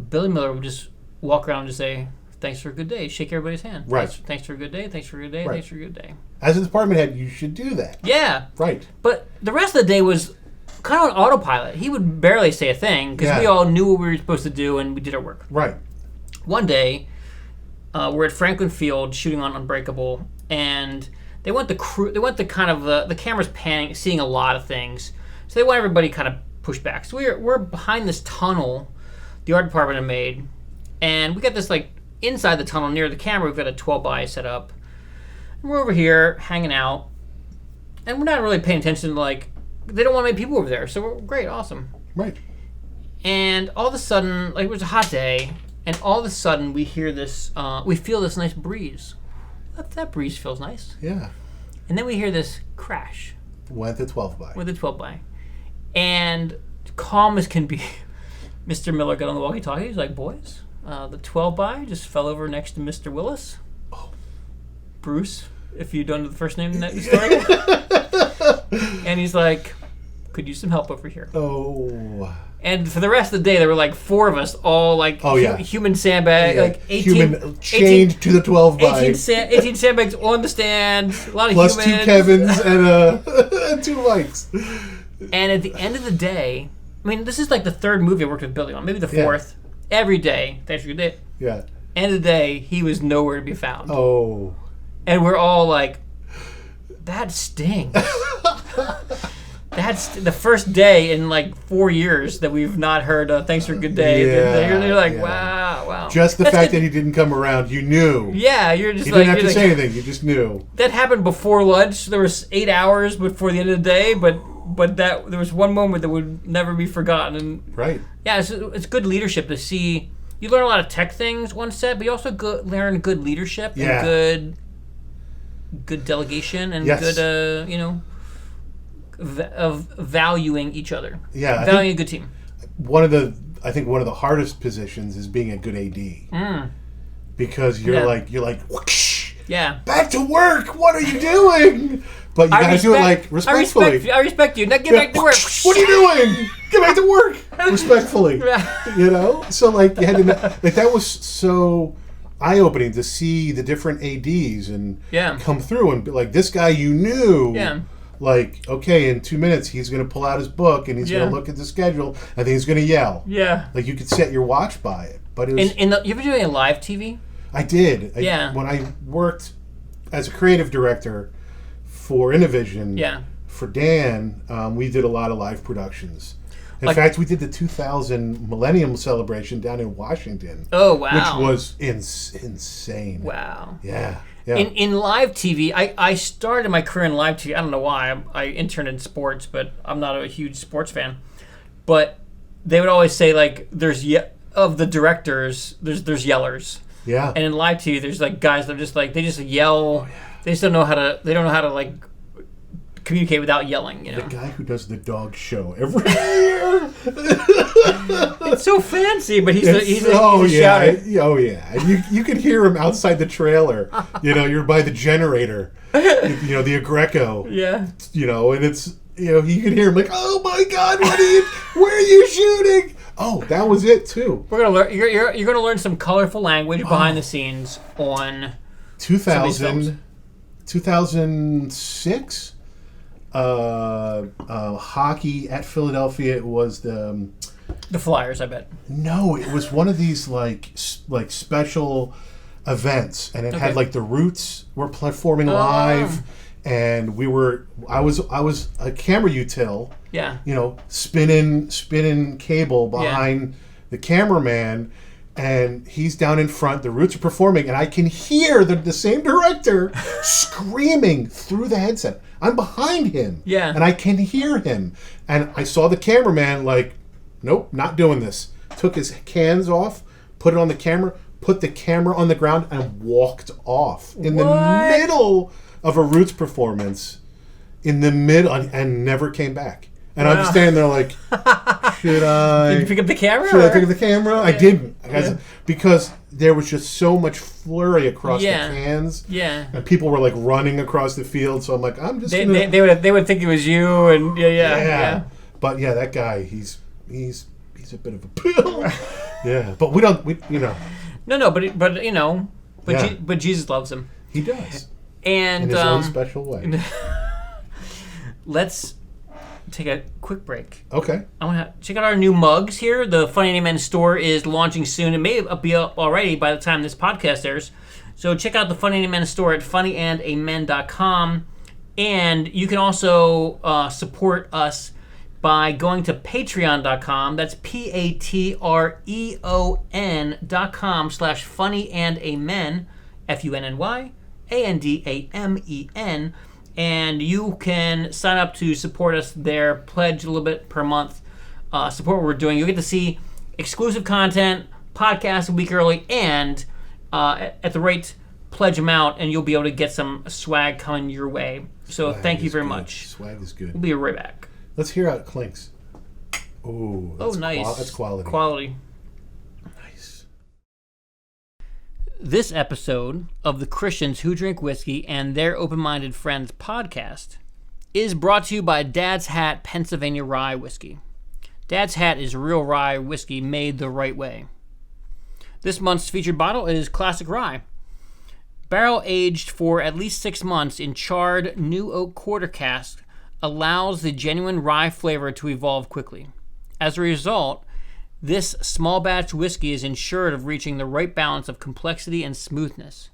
Billy Miller would just walk around and just say, thanks for a good day. Shake everybody's hand. Right. Thanks for a good day. Thanks for a good day. Right. Thanks for a good day. As a department head, you should do that. Yeah. Right. But the rest of the day was kind of on autopilot. He would barely say a thing because we all knew what we were supposed to do and we did our work. Right. One day, we're at Franklin Field shooting on Unbreakable, and they want the crew. They want the kind of the cameras panning, seeing a lot of things. So they want everybody kind of pushed back. So we're behind this tunnel the art department had made, and we got this inside the tunnel near the camera. We've got a 12 by set up. And we're over here hanging out, and we're not really paying attention to they don't want many people over there. So we're great, awesome. Right. And all of a sudden, it was a hot day, and all of a sudden we hear this, we feel this nice breeze. That breeze feels nice. Yeah. And then we hear this crash. With the 12 by. With the 12 by. And calm as can be, Mr. Miller got on the walkie-talkie. He's like, boys, the 12 by just fell over next to Mr. Willis. Oh. Bruce, if you don't know the first name in that story. And he's like, could use some help over here. Oh. And for the rest of the day, there were 4 of us, all human sandbag, 18 human chained to the 12 by. 18 sandbags on the stand, a lot of plus humans. 2 Kevins and 2 Mikes. And at the end of the day, this is the 3rd movie I worked with Billy on, maybe the 4th. Yeah. Every day, thanks for your day. Yeah. End of the day, he was nowhere to be found. Oh. And we're all like, that stings. That's the first day in 4 years that we've not heard thanks for a good day. Yeah, you're like, wow. Just the fact that he didn't come around, you knew. Yeah, you're just you didn't have to say anything, you just knew. That happened before lunch. There was 8 hours before the end of the day, but but that there was one moment that would never be forgotten. And right. Yeah, it's good leadership to see. You learn a lot of tech things one set, but you also learn good leadership and good delegation and good, of valuing each other. Yeah, valuing a good team. I think one of the hardest positions is being a good AD. Because you're like whoosh, back to work. What are you doing? But you gotta do it like respectfully. I respect you. Now get back to work. What are you doing? Get back to work respectfully. So like you had to like that was so eye-opening to see the different ADs and come through and be like this guy you knew. Yeah. Like, okay, in 2 minutes he's going to pull out his book and he's going to look at the schedule and then he's going to yell. Yeah. Like you could set your watch by it. But it was, you ever doing a live TV? I did. When I worked as a creative director for Innovision, for Dan, we did a lot of live productions. In fact, we did the 2000 Millennium Celebration down in Washington. Oh, wow. Which was insane. Wow. Yeah. In live TV, I started my career in live TV. I don't know why. I interned in sports, but I'm not a huge sports fan. But they would always say, like, of the directors, there's yellers. Yeah. And in live TV, there's like guys that are just like they just yell. Oh, yeah. They don't know how to like communicate without yelling. You know. The guy who does the dog show every year. It's so fancy, but he's a shouter. Oh yeah. You could hear him outside the trailer. You're by the generator. The Agreco. Yeah. And it's you can hear him like, oh my God, where are you shooting? Oh, that was it too. We're gonna learn. You're gonna learn some colorful language behind the scenes on 2006. Hockey at Philadelphia. It was the Flyers, I bet. No, it was one of these like special events, and it had like the Roots were performing live, and I was a camera util. Yeah. Spinning cable behind the cameraman, and he's down in front. The Roots are performing, and I can hear the same director screaming through the headset. I'm behind him. Yeah. And I can hear him. And I saw the cameraman like, nope, not doing this. Took his hands off, put it on the camera, put the camera on the ground, and walked off in the middle of a Roots performance. And never came back. And I'm standing there like, should I? Did you pick up the camera? Should I pick up the camera? Yeah. I didn't. Because there was just so much flurry across the cans. Yeah. And people were like running across the field. So I'm like, I'm just gonna... They would think it was you. And yeah. But that guy, he's a bit of a pill. Yeah. But we don't. No. But Jesus loves him. He does. And in his own special way. Let's take a quick break. Okay. I want to check out our new mugs here. The Funny&Amen store is launching soon. It may be up already by the time this podcast airs. So check out the Funny&Amen store at funnyandAmen.com. And you can also support us by going to patreon.com. That's patreon.com/funnyandAmen, FUNNY, and you can sign up to support us there, pledge a little bit per month, support what we're doing. You'll get to see exclusive content, podcasts a week early, and at the rate pledge amount, and you'll be able to get some swag coming your way. So thank you very much. Swag is good. We'll be right back. Let's hear how it clinks. Oh, nice. That's quality. Quality. Nice. This episode of the Christians Who Drink Whiskey and Their Open-Minded Friends podcast is brought to you by Dad's Hat Pennsylvania Rye Whiskey. Dad's Hat is real rye whiskey made the right way. This month's featured bottle is Classic Rye. Barrel aged for at least 6 months in charred new oak quarter cask allows the genuine rye flavor to evolve quickly. As a result, this small batch whiskey is ensured of reaching the right balance of complexity and smoothness.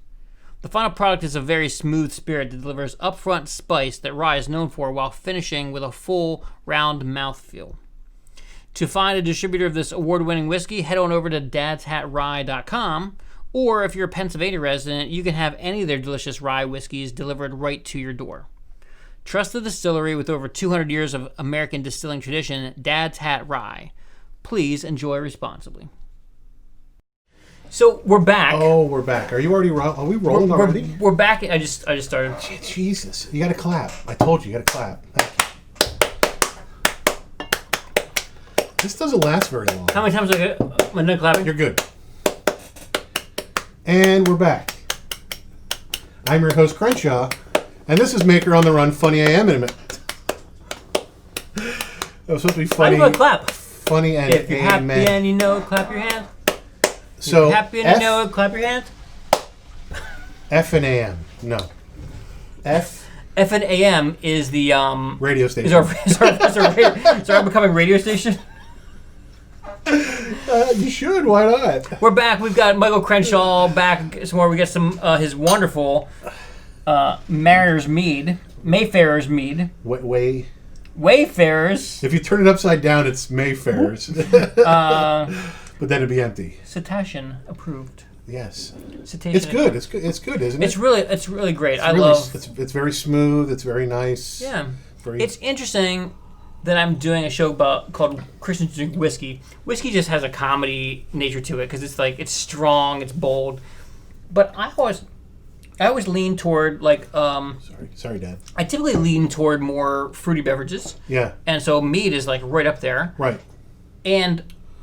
The final product is a very smooth spirit that delivers upfront spice that rye is known for while finishing with a full, round mouthfeel. To find a distributor of this award-winning whiskey, head on over to dadshatrye.com, or if you're a Pennsylvania resident, you can have any of their delicious rye whiskeys delivered right to your door. Trust the distillery with over 200 years of American distilling tradition, Dad's Hat Rye. Please enjoy responsibly. So we're back. Oh, we're back. Are you already? Are we rolling already? We're back. I just started. Jesus, you got to clap. I told you, you got to clap. This doesn't last very long. How many times am I done clapping? You're good. And we're back. I'm your host, Crenshaw, and this is Maker on the Run, Funny&Amen. That was supposed to be funny. I'm going to clap. Funny&Amen. If you're happy and you know it, clap your hand. So, if you're happy and you know it, clap your hand. F and AM. No. F and AM is the radio station. Is our becoming radio station? You should. Why not? We're back. We've got Michael Crenshaw back some more. We get some his wonderful Mayfarer's Mead. Wayfarers. If you turn it upside down, it's Mayfarers. But then it'd be empty. Cetacean approved. Yes. Cetacean it's good. It's good. It's good, isn't it? It's really great. It's very smooth. It's very nice. Yeah. It's interesting that I'm doing a show called Christians Drink Whiskey. Whiskey just has a comedy nature to it because it's strong, it's bold. But I always lean toward Sorry, Dad. I typically lean toward more fruity beverages. Yeah. And so mead is right up there. Right. And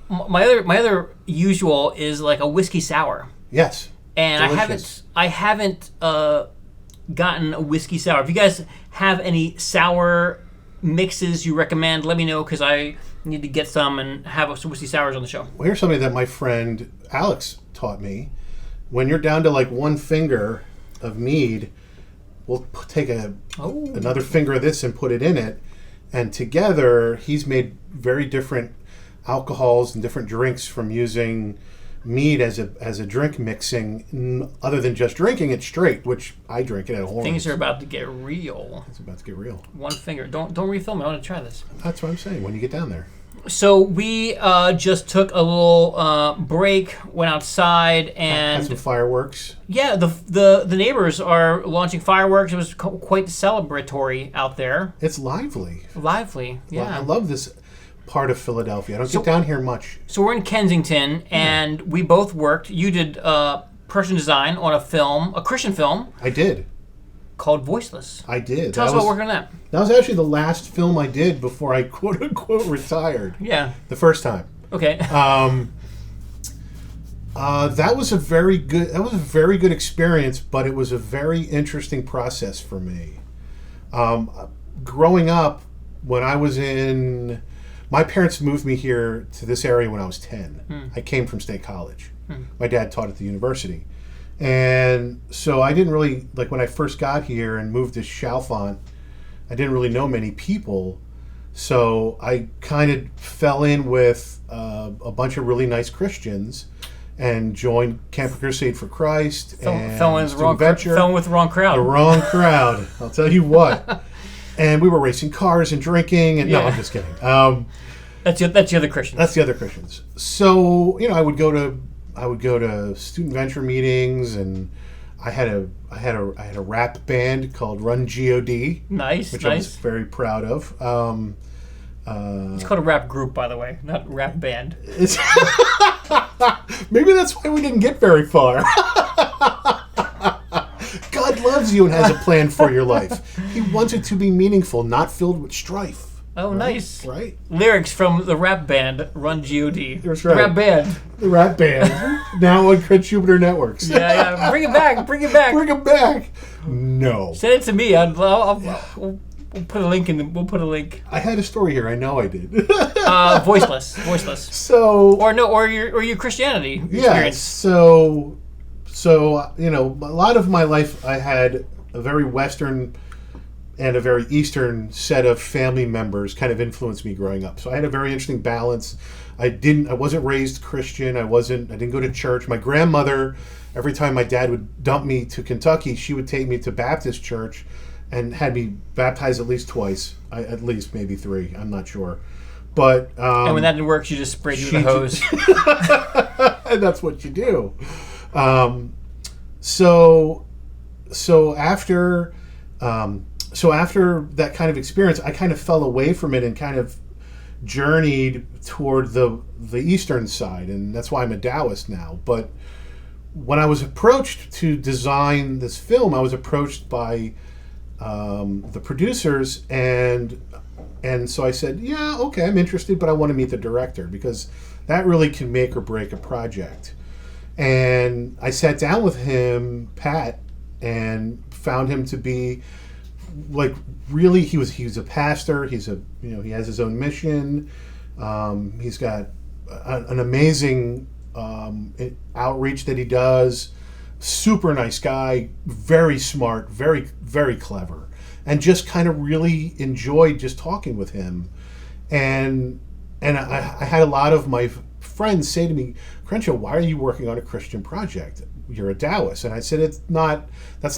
my other usual is like a whiskey sour. Yes. And delicious. I haven't gotten a whiskey sour. If you guys have any sour mixes you recommend, let me know because I need to get some and have some whiskey sours on the show. Well, here's something that my friend Alex taught me. When you're down to one finger of mead, we'll take another finger of this and put it in it, and together he's made very different alcohols and different drinks from using mead as a drink mixing, other than just drinking it straight, which I drink it at home. Things are about to get real. It's about to get real. One finger. Don't refill me. I want to try this. That's what I'm saying. When you get down there. So we just took a little break, went outside, and had some fireworks. Yeah, the neighbors are launching fireworks. It was quite celebratory out there. It's lively. Lively. Yeah. Well, I love this part of Philadelphia. I don't get down here much. So we're in Kensington, and we both worked. You did production design on a Christian film. I did. Called Voiceless. I did. Tell us about working on that. That was actually the last film I did before I quote unquote retired. Yeah. The first time. Okay. That was a very good experience, but it was a very interesting process for me. Growing up, when I was my parents moved me here to this area when I was 10. I came from State College. My dad taught at the university. And so I didn't really, when I first got here and moved to Chalfont, I didn't really know many people. So I kind of fell in with a bunch of really nice Christians and joined Camp Crusade for Christ. Fell in with the wrong crowd. The wrong crowd. I'll tell you what. And we were racing cars and drinking. And no, I'm just kidding. That's the other Christians. That's the other Christians. So, I would go to student venture meetings, and I had a rap band called Run God. Nice, which I was very proud of. It's called a rap group, by the way, not rap band. Maybe that's why we didn't get very far. God loves you and has a plan for your life. He wants it to be meaningful, not filled with strife. Oh, right? Nice. Right. Lyrics from the rap band, Run God. That's right. The rap band. The rap band. Now on Crit Jupiter Networks. Yeah. Bring it back. Bring it back. No. Send it to me. We'll put a link in. We'll put a link. I had a story here. I know I did. Voiceless. So. Or your Christianity experience. Yeah. So a lot of my life I had a very Western and a very Eastern set of family members kind of influenced me growing up. So I had a very interesting balance. I wasn't raised Christian. I didn't go to church. My grandmother, every time my dad would dump me to Kentucky, she would take me to Baptist church and had me baptized at least twice. At least maybe 3. I'm not sure. But and when that didn't work, she just sprayed you with a hose. And that's what you do. So after so after that kind of experience, I kind of fell away from it and kind of journeyed toward the Eastern side, and that's why I'm a Taoist now. But when I was approached to design this film, I was approached by the producers, and so I said, yeah, okay, I'm interested, but I want to meet the director because that really can make or break a project. And I sat down with him, Pat, and found him to be like really he was a pastor. He has his own mission. He's got an amazing outreach that he does. Super nice guy, very smart, very, very clever, and just kind of really enjoyed just talking with him. And I had a lot of my friends say to me, Crenshaw, why are you working on a Christian project? You're a Taoist. And I said, it's not, that's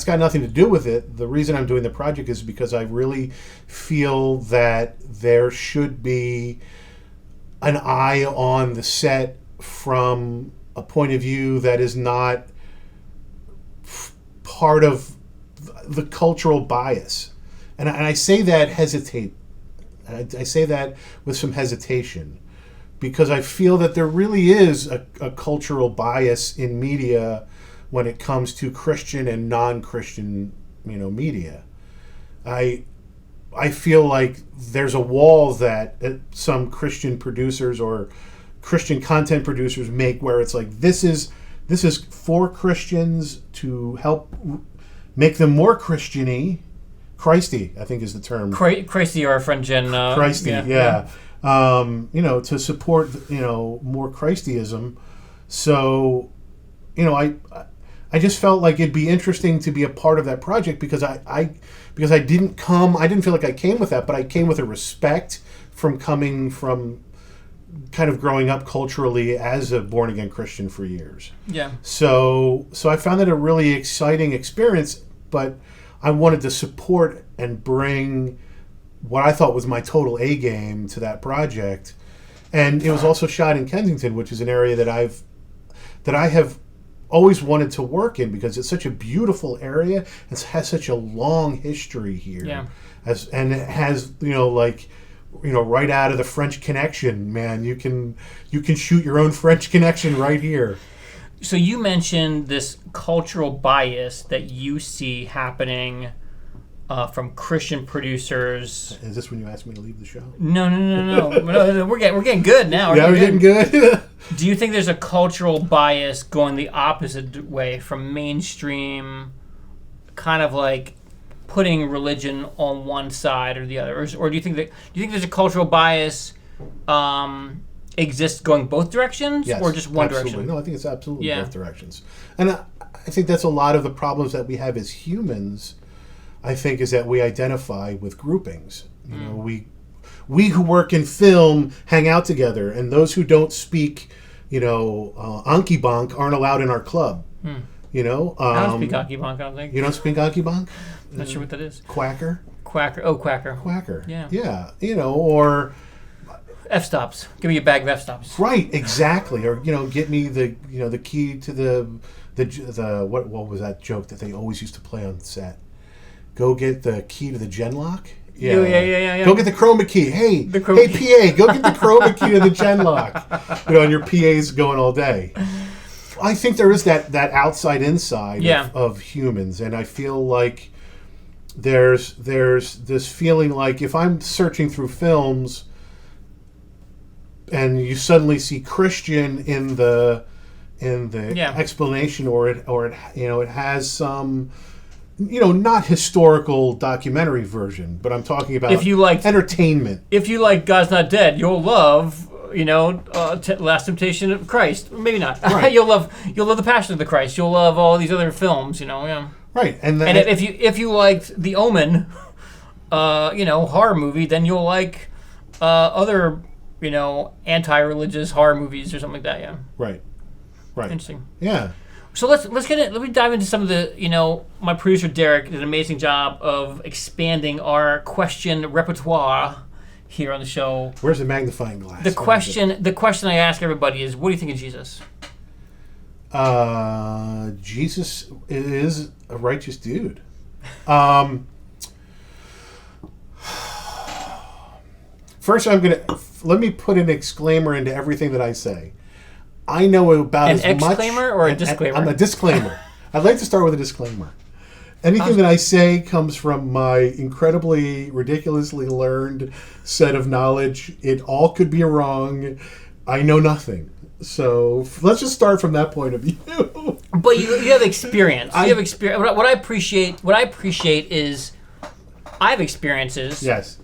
got nothing to do with it. The reason I'm doing the project is because I really feel that there should be an eye on the set from a point of view that is not part of the cultural bias. And I say that I say that with some hesitation, because I feel that there really is a cultural bias in media when it comes to Christian and non-Christian, media. I feel like there's a wall that some Christian producers or Christian content producers make where it's like, this is for Christians to help make them more Christian-y. Christy, I think is the term. Christy, our friend Jen. Christy, yeah. To support, more Christyism. So, I just felt like it'd be interesting to be a part of that project because I didn't feel like I came with that, but I came with a respect from coming from kind of growing up culturally as a born again Christian for years. Yeah. So I found that a really exciting experience, but I wanted to support and bring what I thought was my total A game to that project. And it was also shot in Kensington, which is an area that I have always wanted to work in because it's such a beautiful area. It has such a long history here. Yeah. And it has, right out of the French Connection, man. You can shoot your own French Connection right here. So you mentioned this cultural bias that you see happening from Christian producers. Is this when you asked me to leave the show? No. No, we're getting good now. We're getting good. Do you think there's a cultural bias going the opposite way from mainstream, kind of like putting religion on one side or the other, or do you think there's a cultural bias exists going both directions, yes, or just one absolutely. direction? No, I think it's absolutely both directions. And I think that's a lot of the problems that we have as humans, I think, is that we identify with groupings. We who work in film hang out together, and those who don't speak, Anki Bonk aren't allowed in our club. I don't speak Anki Bonk, I don't think. You don't speak Anki Bonk? Not sure what that is. Quacker? Oh, Quacker. Quacker. Yeah. Yeah, or F-stops. Give me a bag of F-stops. Right, exactly. Or get me the key to the what was that joke that they always used to play on set? Go get the key to the Genlock. Yeah. Go get the chroma key. Hey, PA, go get the chroma key to the Genlock. And your PA's going all day. I think there is that outside inside of humans, and I feel like there's this feeling like if I'm searching through films and you suddenly see Christian in the explanation, or it has some not historical documentary version, but I'm talking about if you like entertainment. If you like God's Not Dead, you'll love Last Temptation of Christ. Maybe not. Right. You'll love The Passion of the Christ. You'll love all these other films. Yeah. Right, and if you liked The Omen, horror movie, then you'll like other anti-religious horror movies or something like that. Yeah. Right. Interesting. Yeah. So let's get it. Let me dive into some of the. My producer Derek did an amazing job of expanding our question repertoire here on the show. Where's the magnifying glass? The question I ask everybody is, what do you think of Jesus? Jesus is a righteous dude. first let me put an exclaimer into everything that I say. I know about as much... An exclaimer or a disclaimer? I'm a disclaimer. I'd like to start with a disclaimer. Anything that I say comes from my incredibly, ridiculously learned set of knowledge. It all could be wrong. I know nothing. So let's just start from that point of view. But you have experience. You have experience. What I appreciate is I have experiences. Yes.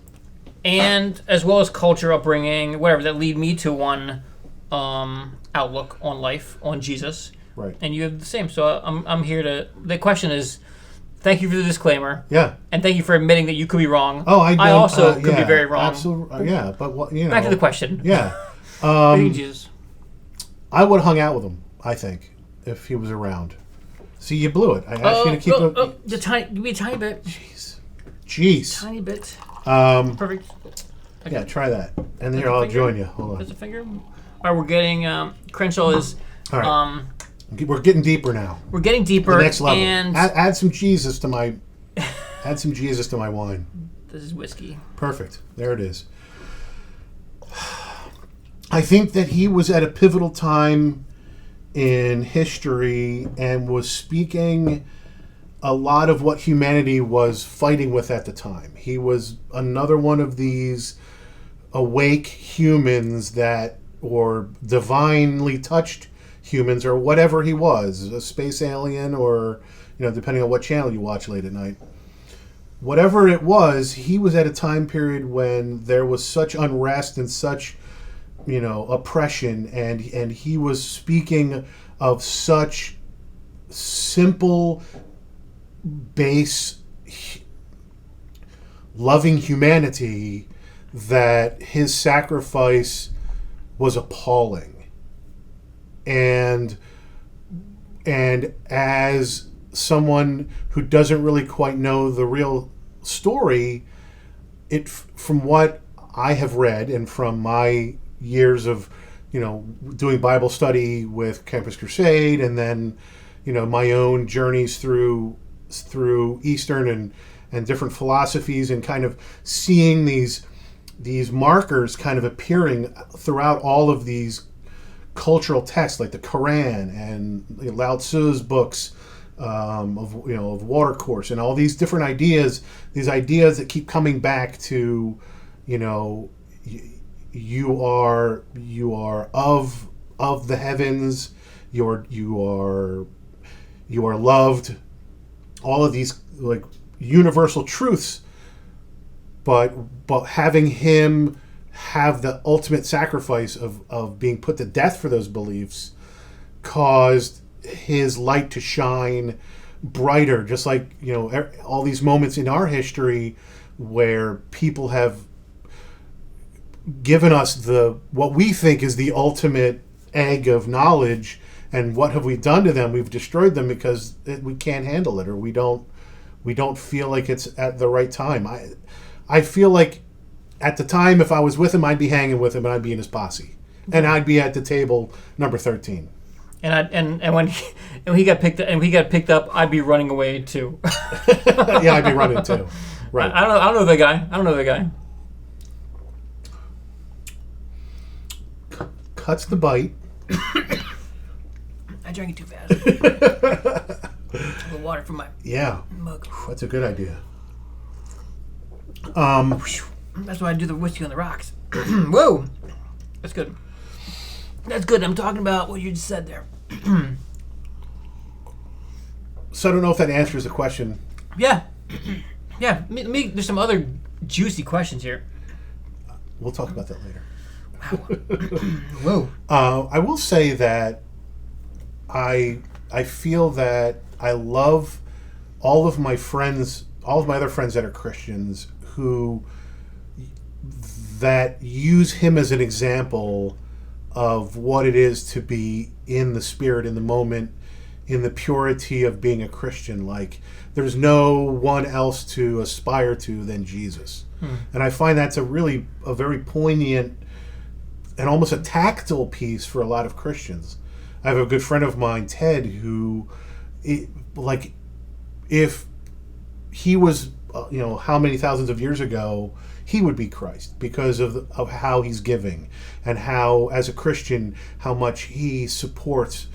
And as well as culture, upbringing, whatever, that lead me to one outlook on life, on Jesus. Right. And you have the same. So I'm here to... The question is, thank you for the disclaimer. Yeah. And thank you for admitting that you could be wrong. Oh, I also could be very wrong. Absolutely. Yeah, but back to the question. Yeah. Jesus. I would have hung out with him, I think, if he was around. See, you blew it. I asked you to keep it... Give me a tiny bit. Jeez. Tiny bit. Perfect. Okay. Yeah, try that. And then I'll join you. Hold on. There's a finger. All right, we're getting... Crenshaw is... All right. We're getting deeper now. We're getting deeper. The next level. And add some Jesus to my... add some Jesus to my wine. This is whiskey. Perfect. There it is. I think that he was at a pivotal time in history and was speaking a lot of what humanity was fighting with at the time. He was another one of these awake humans or divinely touched humans, or whatever he was, a space alien, or, depending on what channel you watch late at night. Whatever it was, he was at a time period when there was such unrest and such oppression, and he was speaking of such simple, base, loving humanity that his sacrifice was appalling. And as someone who doesn't really quite know the real story, from what I have read and from my years of doing Bible study with Campus Crusade, and then my own journeys through Eastern and different philosophies, and kind of seeing these markers kind of appearing throughout all of these cultural texts, like the Quran and Lao Tzu's books of Watercourse, and all these different ideas, these ideas that keep coming back to you are of the heavens, you are loved, all of these like universal truths, but having him have the ultimate sacrifice of being put to death for those beliefs caused his light to shine brighter, just like all these moments in our history where people have given us what we think is the ultimate egg of knowledge, and what have we done to them? We've destroyed them because we can't handle it, or we don't feel like it's at the right time. I feel like at the time, if I was with him, I'd be hanging with him, and I'd be in his posse, and I'd be at the table number 13. And when he got picked up, I'd be running away too. Yeah, I'd be running too. Right. I don't know the guy. Cuts the bite. I drank it too fast. A little water from my mug. That's a good idea. That's why I do the whiskey on the rocks. Whoa, that's good. That's good. I'm talking about what you just said there. So I don't know if that answers the question. Yeah. There's some other juicy questions here. We'll talk about that later. Wow. Whoa. I will say that I feel that I love all of my other friends that are Christians that use him as an example of what it is to be in the spirit, in the moment, in the purity of being a Christian. Like, there's no one else to aspire to than Jesus. And I find that's a very poignant and almost a tactile piece for a lot of Christians. I have a good friend of mine, Ted, who, if he was, how many thousands of years ago, he would be Christ because of how he's giving, and how, as a Christian, how much he supports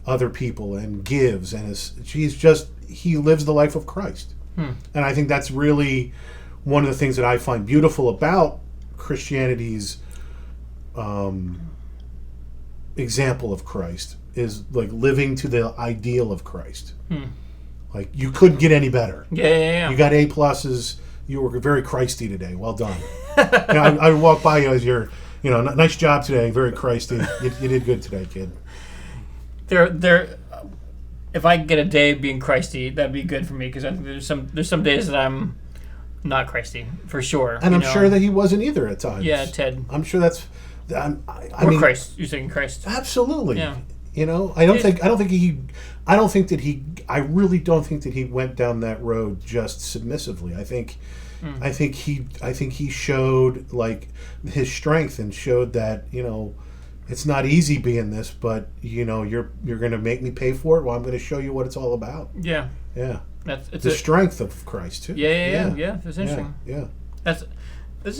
other people and gives, and he lives the life of Christ. And I think that's really one of the things that I find beautiful about Christianity's example of Christ, is like living to the ideal of Christ. Like, you couldn't get any better. Yeah. You got A pluses. You were very Christy today. Well done. I would walk by you as nice job today. Very Christy. You did good today, kid. If I could get a day being Christy, that'd be good for me, because I think there's some days that I'm not Christy, for sure. And I'm sure that he wasn't either at times. Yeah, Ted. I'm sure that's. I mean, Christ. You're saying Christ. Absolutely. Yeah. I really don't think that he went down that road just submissively. I think he showed like his strength, and showed that, it's not easy being this, but you're going to make me pay for it. Well, I'm going to show you what it's all about. Yeah. Yeah. It's the strength of Christ too. Yeah. That's interesting. Yeah. This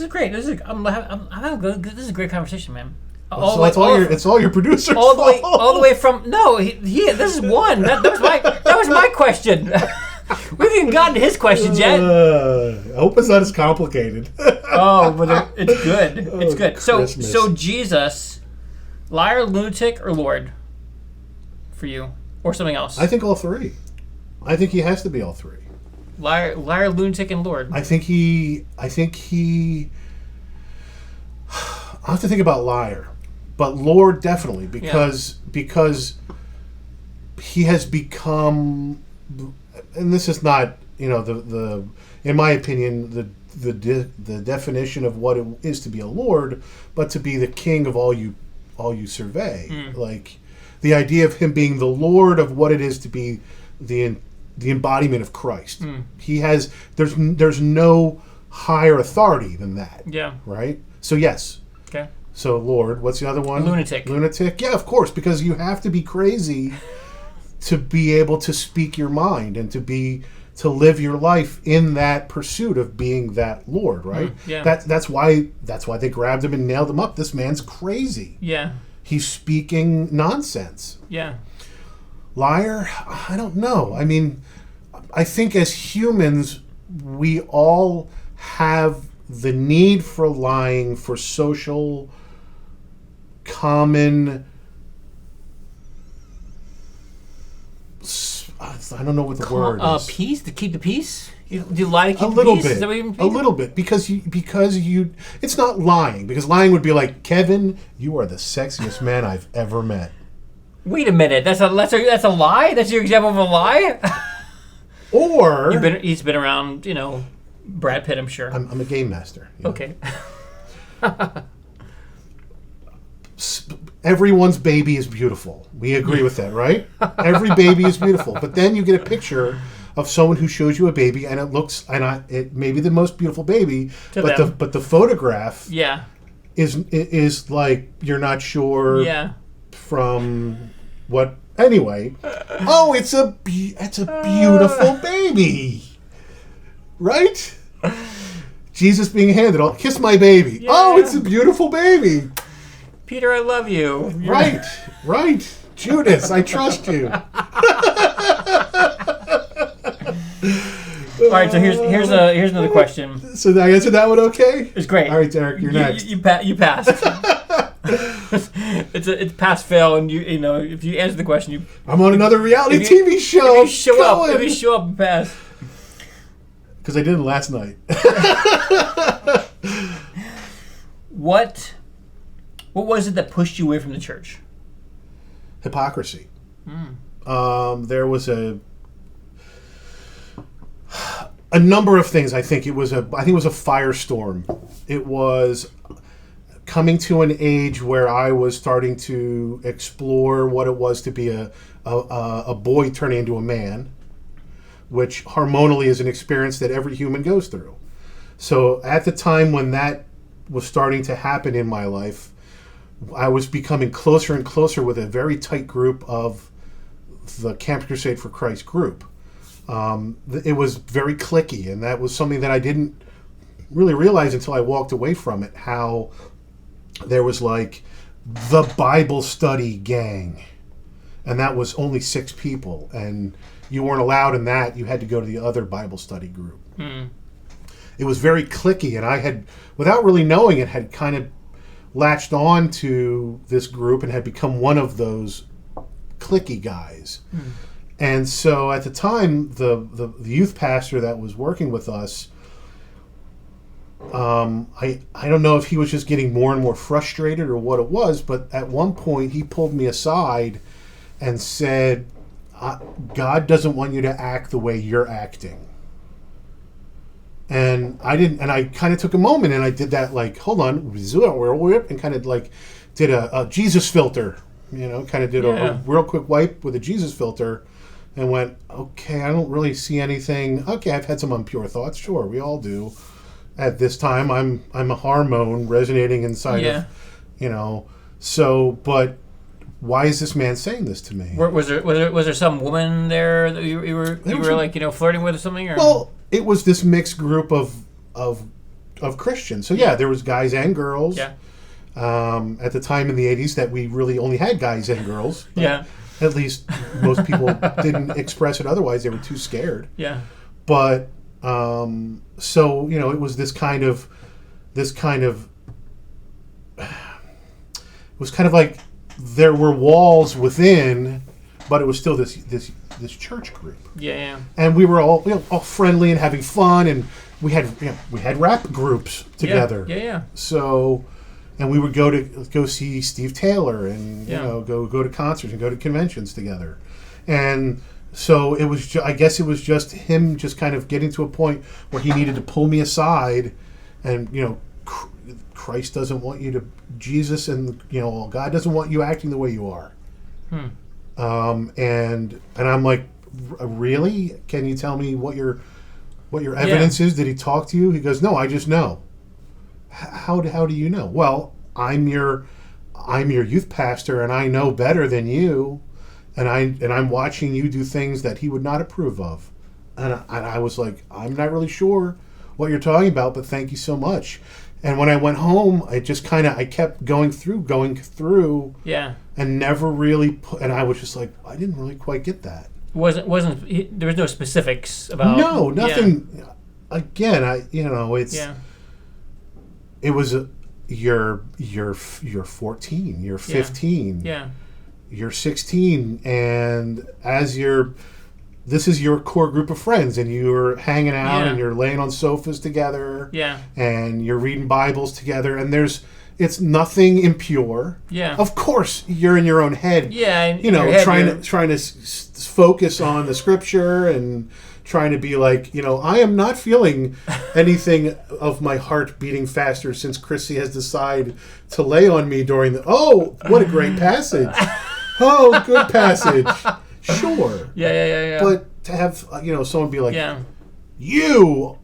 is great. This is a great conversation, man. It's all your producer's fault. All the way from this is one. That was my question. We haven't even gotten to his questions yet. I hope it's not as complicated. But it's good. It's good. Christmas. So Jesus, liar, lunatic, or Lord for you, or something else? I think all three. I think he has to be all three. Liar, lunatic, and Lord. I think he. I'll have to think about liar, but Lord definitely, because he has become, and this is not the in my opinion the definition of what it is to be a Lord, but to be the king of all you survey. Like, the idea of him being the Lord of what it is to be the embodiment of Christ. He has there's no higher authority than that. Yeah. Right? So yes. Okay. So Lord, what's the other one? Lunatic. Yeah, of course, because you have to be crazy to be able to speak your mind, and to live your life in that pursuit of being that Lord, right? Yeah. That's why they grabbed him and nailed him up. This man's crazy. Yeah. He's speaking nonsense. Yeah. Liar? I don't know. I mean, I think as humans, we all have the need for lying for social, common, I don't know what the word is. Peace? To keep the peace? Do you lie to keep the peace? Is that what you mean? A little bit, because you it's not lying, because lying would be like, Kevin, you are the sexiest man I've ever met. Wait a minute, that's a lie? That's your example of a lie? Or he's been around, Brad Pitt, I'm sure. I'm a game master. Okay. Everyone's baby is beautiful. We agree with that, right? Every baby is beautiful. But then you get a picture of someone who shows you a baby, and it may be the most beautiful baby, but the photograph is like, you're not sure from what. Anyway, it's a beautiful baby, right? Jesus being handed, kiss my baby. Yeah. It's a beautiful baby. Peter, I love you. Right. Judas, I trust you. All right, so here's another question. So I answered that one okay? It's great. All right, Derek, you're next. You passed. It's pass fail, and if you answer the question, I'm on another reality TV show. If you show up and pass. Because I did it last night. What was it that pushed you away from the church? Hypocrisy. There was a number of things. I think it was a firestorm. It was coming to an age where I was starting to explore what it was to be a boy turning into a man, which hormonally is an experience that every human goes through. So at the time when that was starting to happen in my life, I was becoming closer and closer with a very tight group of the Camp Crusade for Christ group. It was very cliquey, and that was something that I didn't really realize until I walked away from it how there was like the Bible study gang, and that was only 6 people, and you weren't allowed in that. You had to go to the other Bible study group. It was very cliquey, and I had, without really knowing it, had kind of latched on to this group and had become one of those cliquey guys. And so at the time, the youth pastor that was working with us, I don't know if he was just getting more and more frustrated or what it was, but at one point he pulled me aside and said, God doesn't want you to act the way you're acting. And I kind of took a moment and I did that, like, hold on, and kind of like did a Jesus filter, kind of did a real quick wipe with a Jesus filter and went, okay, I don't really see anything. Okay, I've had some impure thoughts. Sure, we all do. At this time, I'm a hormone resonating inside of, so, but why is this man saying this to me? Was there some woman there that you were like, flirting with or something? Or? Well, it was this mixed group of Christians. So there was guys and girls. Yeah. At the time in the 80s that we really only had guys and girls. Yeah. At least most people didn't express it otherwise. They were too scared. Yeah. But so it was this kind of it was kind of like there were walls within, but it was still this church group. Yeah. And we were all all friendly and having fun, and we had rap groups together. Yeah. So, and we would go see Steve Taylor and go to concerts and go to conventions together, and so it was. I guess it was just him, just kind of getting to a point where he needed to pull me aside, and Christ doesn't want you to. Jesus and God doesn't want you acting the way you are. And I'm like, really? Can you tell me what your evidence is? Did he talk to you? He goes, no, I just know. How do you know? Well, I'm your youth pastor, and I know better than you, and I'm watching you do things that he would not approve of. And I was like, I'm not really sure what you're talking about, but thank you so much. And when I went home, I just I kept going through. Yeah. And never really and I was just like, I didn't really quite get that. Wasn't there was no specifics about? No, nothing. Yeah. Again, it's. Yeah. It was you're 14, you're 15. Yeah. You're 16, and this is your core group of friends, and you're hanging out and you're laying on sofas together. Yeah. And you're reading Bibles together, and it's nothing impure. Yeah. Of course, you're in your own head. Yeah. Trying to focus on the scripture and trying to be like, I am not feeling anything of my heart beating faster since Chrissy has decided to lay on me during what a great passage. Oh, good passage. Sure. Yeah. But to have someone be like, you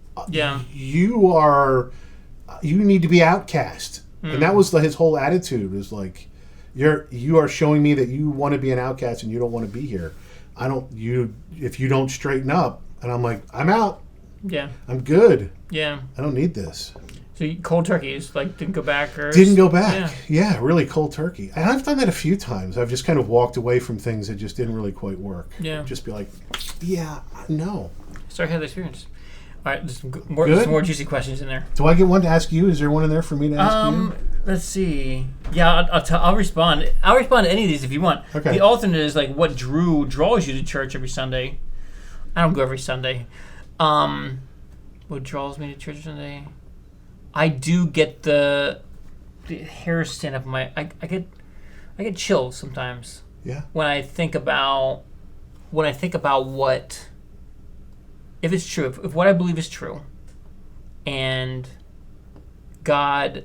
need to be outcast, and that was his whole attitude. Was like, you are showing me that you want to be an outcast and you don't want to be here. If you don't straighten up, and I'm like, I'm out. Yeah, I'm good. Yeah, I don't need this. So cold turkeys, didn't go back or... Didn't go back. Yeah, really cold turkey. And I've done that a few times. I've just kind of walked away from things that just didn't really quite work. Yeah. Just be like, no. Sorry, I had the experience. All right, there's some more juicy questions in there. Do I get one to ask you? Is there one in there for me to ask you? Let's see. Yeah, I'll respond. I'll respond to any of these if you want. Okay. The alternate is what draws you to church every Sunday. I don't go every Sunday. What draws me to church Sunday? I do get the hair stand up my. I get chills sometimes. Yeah. When I think about what, if it's true, if what I believe is true, and God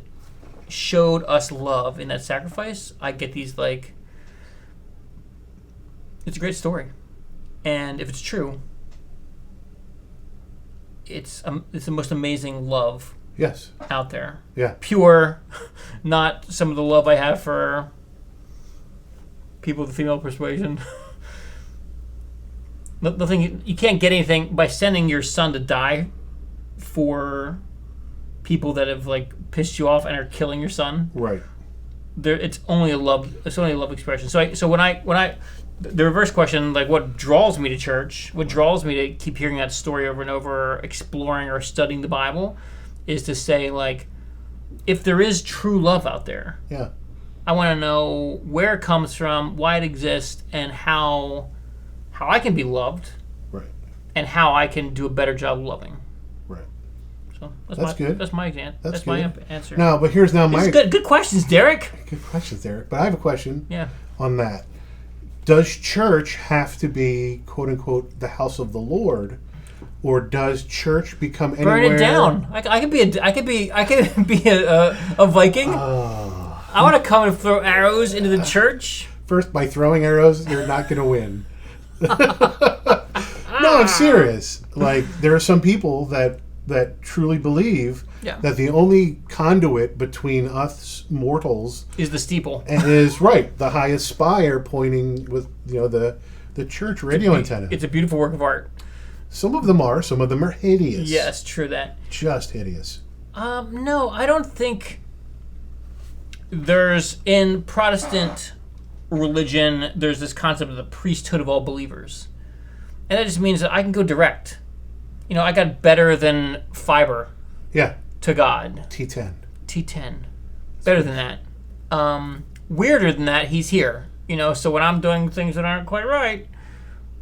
showed us love in that sacrifice, I get these it's a great story, and if it's true, it's the most amazing love. Yes. Out there. Yeah. Pure, not some of the love I have for people with female persuasion. Nothing. You can't get anything by sending your son to die for people that have like pissed you off and are killing your son. Right. It's only a love expression. So when I the reverse question, like what draws me to church, what draws me to keep hearing that story over and over, exploring or studying the Bible, is to say, like, if there is true love out there, yeah, I want to know where it comes from, why it exists, and how I can be loved, right, and how I can do a better job of loving. Right. So that's good. That's my That's my answer. No, but here's now my good questions, Derek. Good questions, Derek. But I have a question. Yeah. On that. Does church have to be, quote unquote, the house of the Lord, or does church become anywhere? Burn it down. I could be a Viking. I want to come and throw arrows into the church. First, by throwing arrows, you're not going to win. No, I'm serious. Like, there are some people that truly believe that the only conduit between us mortals is the steeple, and is right the highest spire pointing with the church radio antenna. It's a beautiful work of art. Some of them are hideous. Yes, true that. Just hideous. No, I don't think there's in Protestant religion. There's this concept of the priesthood of all believers, and that just means that I can go direct. I got better than fiber. Yeah. To God. T10. Better than that. Weirder than that, he's here. So when I'm doing things that aren't quite right,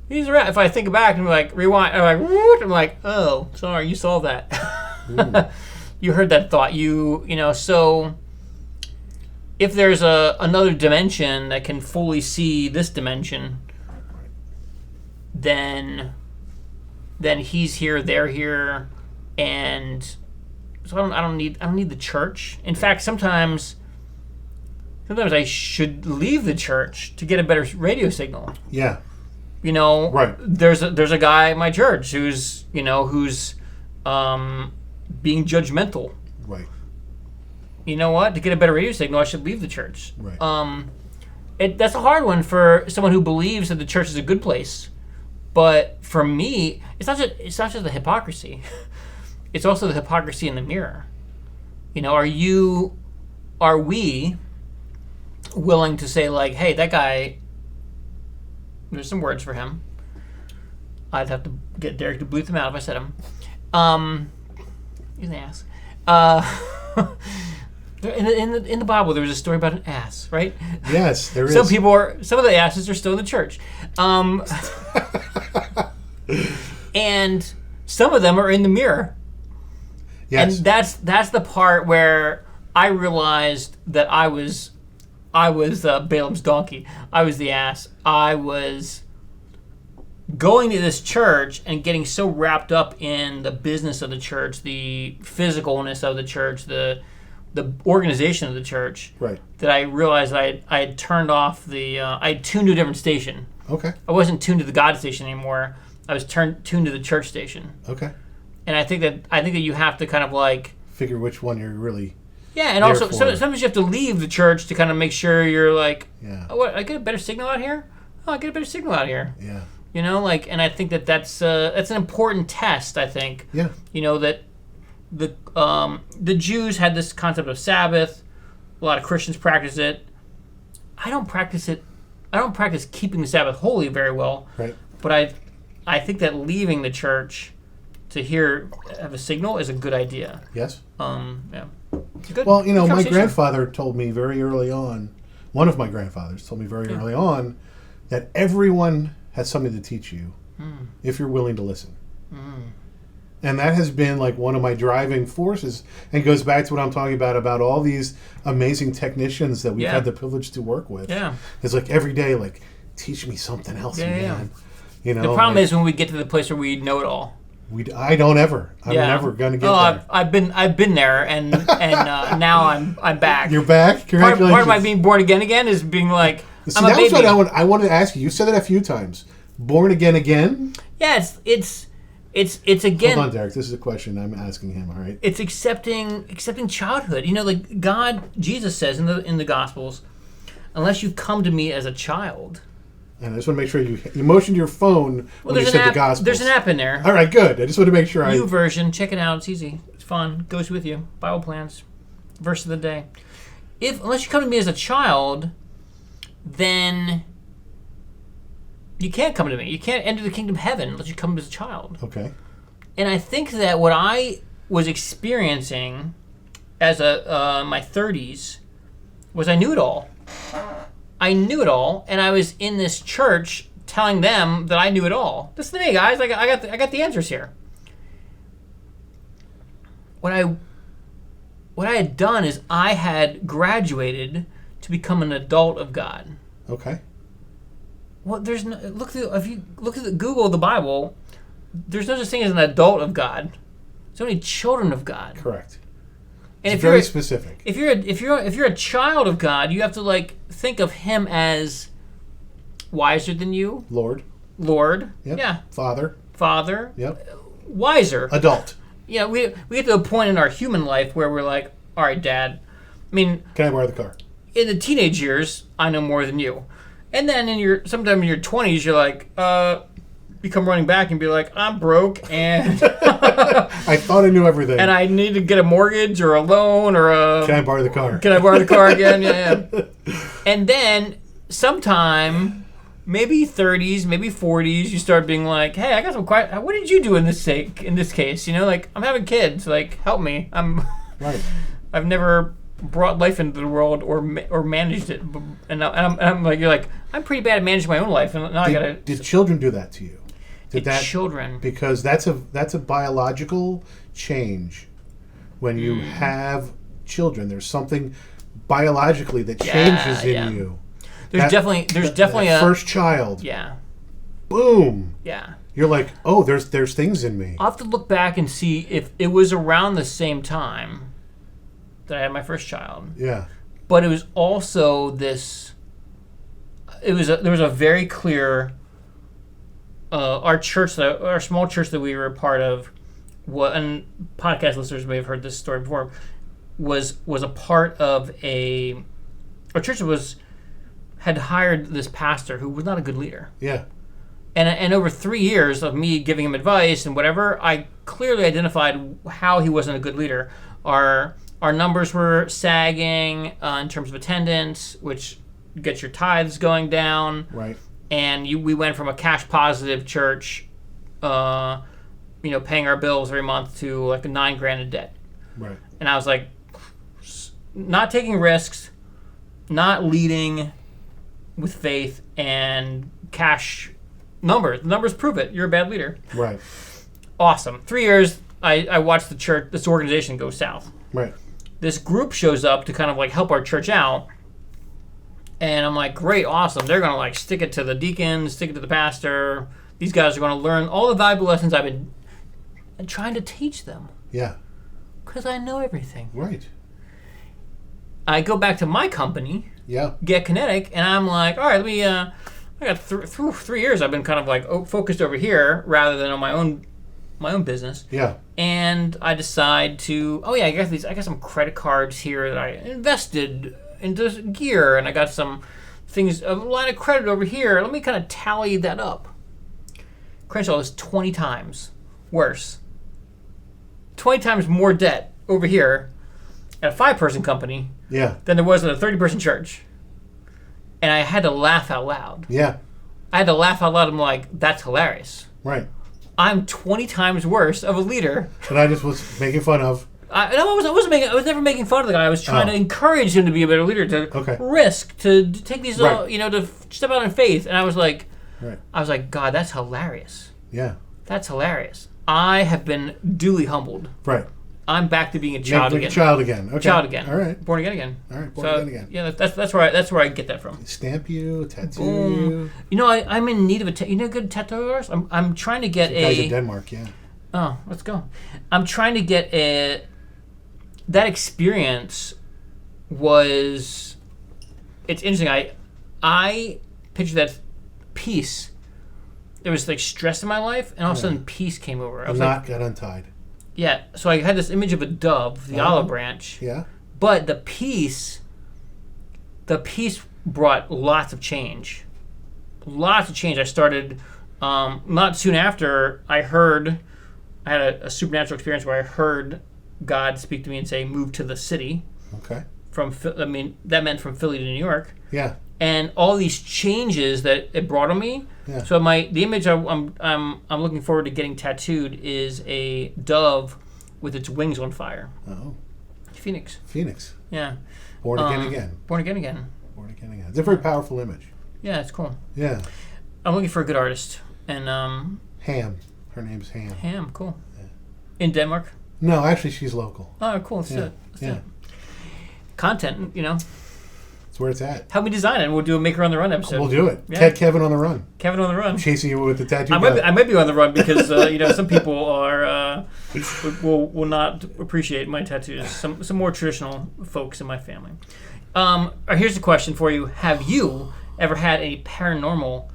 he's around. If I think back and like rewind, I'm like, oh, sorry, you saw that. You heard that thought. So if there's another dimension that can fully see this dimension, then he's here, they're here, and so I don't need the church. In fact, sometimes I should leave the church to get a better radio signal. Yeah. Right. There's a guy at my church who's being judgmental. Right. You know what? To get a better radio signal, I should leave the church. Right. That's a hard one for someone who believes that the church is a good place. But for me, it's not just the hypocrisy. It's also the hypocrisy in the mirror. Are we willing to say, like, hey, that guy, there's some words for him. I'd have to get Derek to bleep them out if I said them. He's an ass. In the Bible, there was a story about an ass, right? Yes, there is. Some of the asses are still in the church. And some of them are in the mirror. Yes. And that's the part where I realized that I was Balaam's donkey. I was the ass. I was going to this church and getting so wrapped up in the business of the church, the physicalness of the church, the organization of the church, right, that I realized I had turned off I had tuned to a different station. Okay. I wasn't tuned to the God station anymore. I was tuned to the church station. Okay. And I think that you have to kind of like figure which one you're really. Yeah, and also sometimes you have to leave the church to kind of make sure you're like, oh, what, I get a better signal out here. Oh, I get a better signal out here. Yeah. And I think that's an important test. I think. Yeah. That the Jews had this concept of Sabbath. A lot of Christians practice it. I don't practice it. I don't practice keeping the Sabbath holy very well. Right. But I think that leaving the church to have a signal is a good idea. Yes. Yeah. Well, my grandfather told me very early on, one of my grandfathers told me very early on, that everyone has something to teach you if you're willing to listen. And that has been like one of my driving forces, and goes back to what I'm talking about all these amazing technicians that we've had the privilege to work with. Yeah. It's like every day, like, teach me something else, man. The problem is when we get to the place where we know it all. I don't ever. I'm never going to get there. I've been there, and now I'm back. You're back? Congratulations. Part of my being born again is being like, see, I'm a baby. That was what I wanted to ask you. You said it a few times. Born again? Yeah, it's again. Hold on, Derek. This is a question I'm asking him. All right. It's accepting childhood. Like Jesus says in the Gospels, unless you come to me as a child. And I just want to make sure you motioned your phone when you said the Gospels. There's an app in there. All right, good. I just want to make sure version. Check it out. It's easy. fun. Goes with you. Bible plans. Verse of the day. Unless you come to me as a child, then you can't come to me. You can't enter the kingdom of heaven unless you come as a child. Okay. And I think that what I was experiencing as my 30s was I knew it all. I knew it all, and I was in this church telling them that I knew it all. Listen to me, guys. I got the answers here. What I had done is I had graduated to become an adult of God. Okay. Well, if you look at Google the Bible, there's no such thing as an adult of God. There's only children of God. Correct. And it's very specific. If you're a child of God, you have to think of Him as wiser than you. Lord. Yep. Yeah. Father. Yep. Wiser. Adult. Yeah. We get to a point in our human life where we're like, all right, Dad. I mean, can I borrow the car? In the teenage years, I know more than you. And then sometime in your 20s, you're like, you come running back and be like, I'm broke and I thought I knew everything. And I need to get a mortgage or a loan or a... Can I borrow the car? Can I borrow the car again? Yeah. And then sometime, maybe 30s, maybe 40s, you start being like, hey, I got some quiet... What did you do in this case? I'm having kids. Help me. Right. I've never brought life into the world or managed it. And I'm like, you're like, I'm pretty bad at managing my own life. And now I got to... Did children do that to you? Children, because that's a biological change. When you have children, there's something biologically that changes in you. There's definitely a first child. Yeah. Boom. Yeah. You're like, oh, there's things in me. I'll have to look back and see if it was around the same time that I had my first child. Yeah. But it was also this. There was a very clear. Our small church that we were a part of, and podcast listeners may have heard this story before, was a part of our church had hired this pastor who was not a good leader. Yeah. And over 3 years of me giving him advice and whatever, I clearly identified how he wasn't a good leader. Our numbers were sagging in terms of attendance, which gets your tithes going down. Right. And we went from a cash positive church, paying our bills every month to like $9,000 in debt. Right. And I was like, not taking risks, not leading with faith and cash numbers. The numbers prove it. You're a bad leader. Right. Awesome. 3 years, I watched this organization go south. Right. This group shows up to kind of help our church out. And I'm like, great, awesome. They're going to stick it to the deacon, stick it to the pastor. These guys are going to learn all the valuable lessons I've been trying to teach them. Yeah. Because I know everything. Right. I go back to my company, Get Kinetic, and I'm like, all right, let me, I got 3 years I've been kind of focused over here rather than on my own business. Yeah. And I decide to, I got some credit cards here that I invested into gear, and I got some things, a line of credit over here. Let me kind of tally that up. Crenshaw is 20 times worse. 20 times more debt over here at a 5-person company than there was at a 30-person church. And I had to laugh out loud. Yeah. I had to laugh out loud. I'm like, that's hilarious. Right. I'm 20 times worse of a leader. And I just was making fun of. I was never making fun of the guy. I was trying to encourage him to be a better leader, to risk, to take these, to step out in faith. And I was like, God, that's hilarious. Yeah. That's hilarious. I have been duly humbled. Right. I'm back to being a child again. Child again. Okay. Child again. All right. Born again. All right. Born again. Yeah, that's where I get that from. Stamp you, tattoo you. I'm in need of a good tattoo artist. I'm trying to get guys in Denmark. Yeah. Oh, let's go. I'm trying to get that experience was. It's interesting. I picture that peace. There was stress in my life, and all of a sudden peace came over. A knot got untied. Yeah, so I had this image of a dove, the olive branch. Yeah. But the peace brought lots of change. Lots of change. I started, not soon after, I had a supernatural experience where I heard God speak to me and say, move to the city. Okay. That meant from Philly to New York. Yeah. And all these changes that it brought on me. Yeah. So the image I'm looking forward to getting tattooed is a dove with its wings on fire. Oh. Phoenix. Yeah. Born again. Born again. It's a very powerful image. Yeah, it's cool. Yeah. I'm looking for a good artist. And Ham. Her name's Ham. Ham, cool. Yeah. In Denmark? No, actually she's local. Oh, cool. Let's do it. Content, That's where it's at. Help me design it. We'll do a Maker on the Run episode. We'll do it. Yeah. Kevin on the Run. Kevin on the Run. Chasing you with the tattoo. I might be on the run because some people are will not appreciate my tattoos. Some more traditional folks in my family. Here's a question for you: have you ever had any paranormal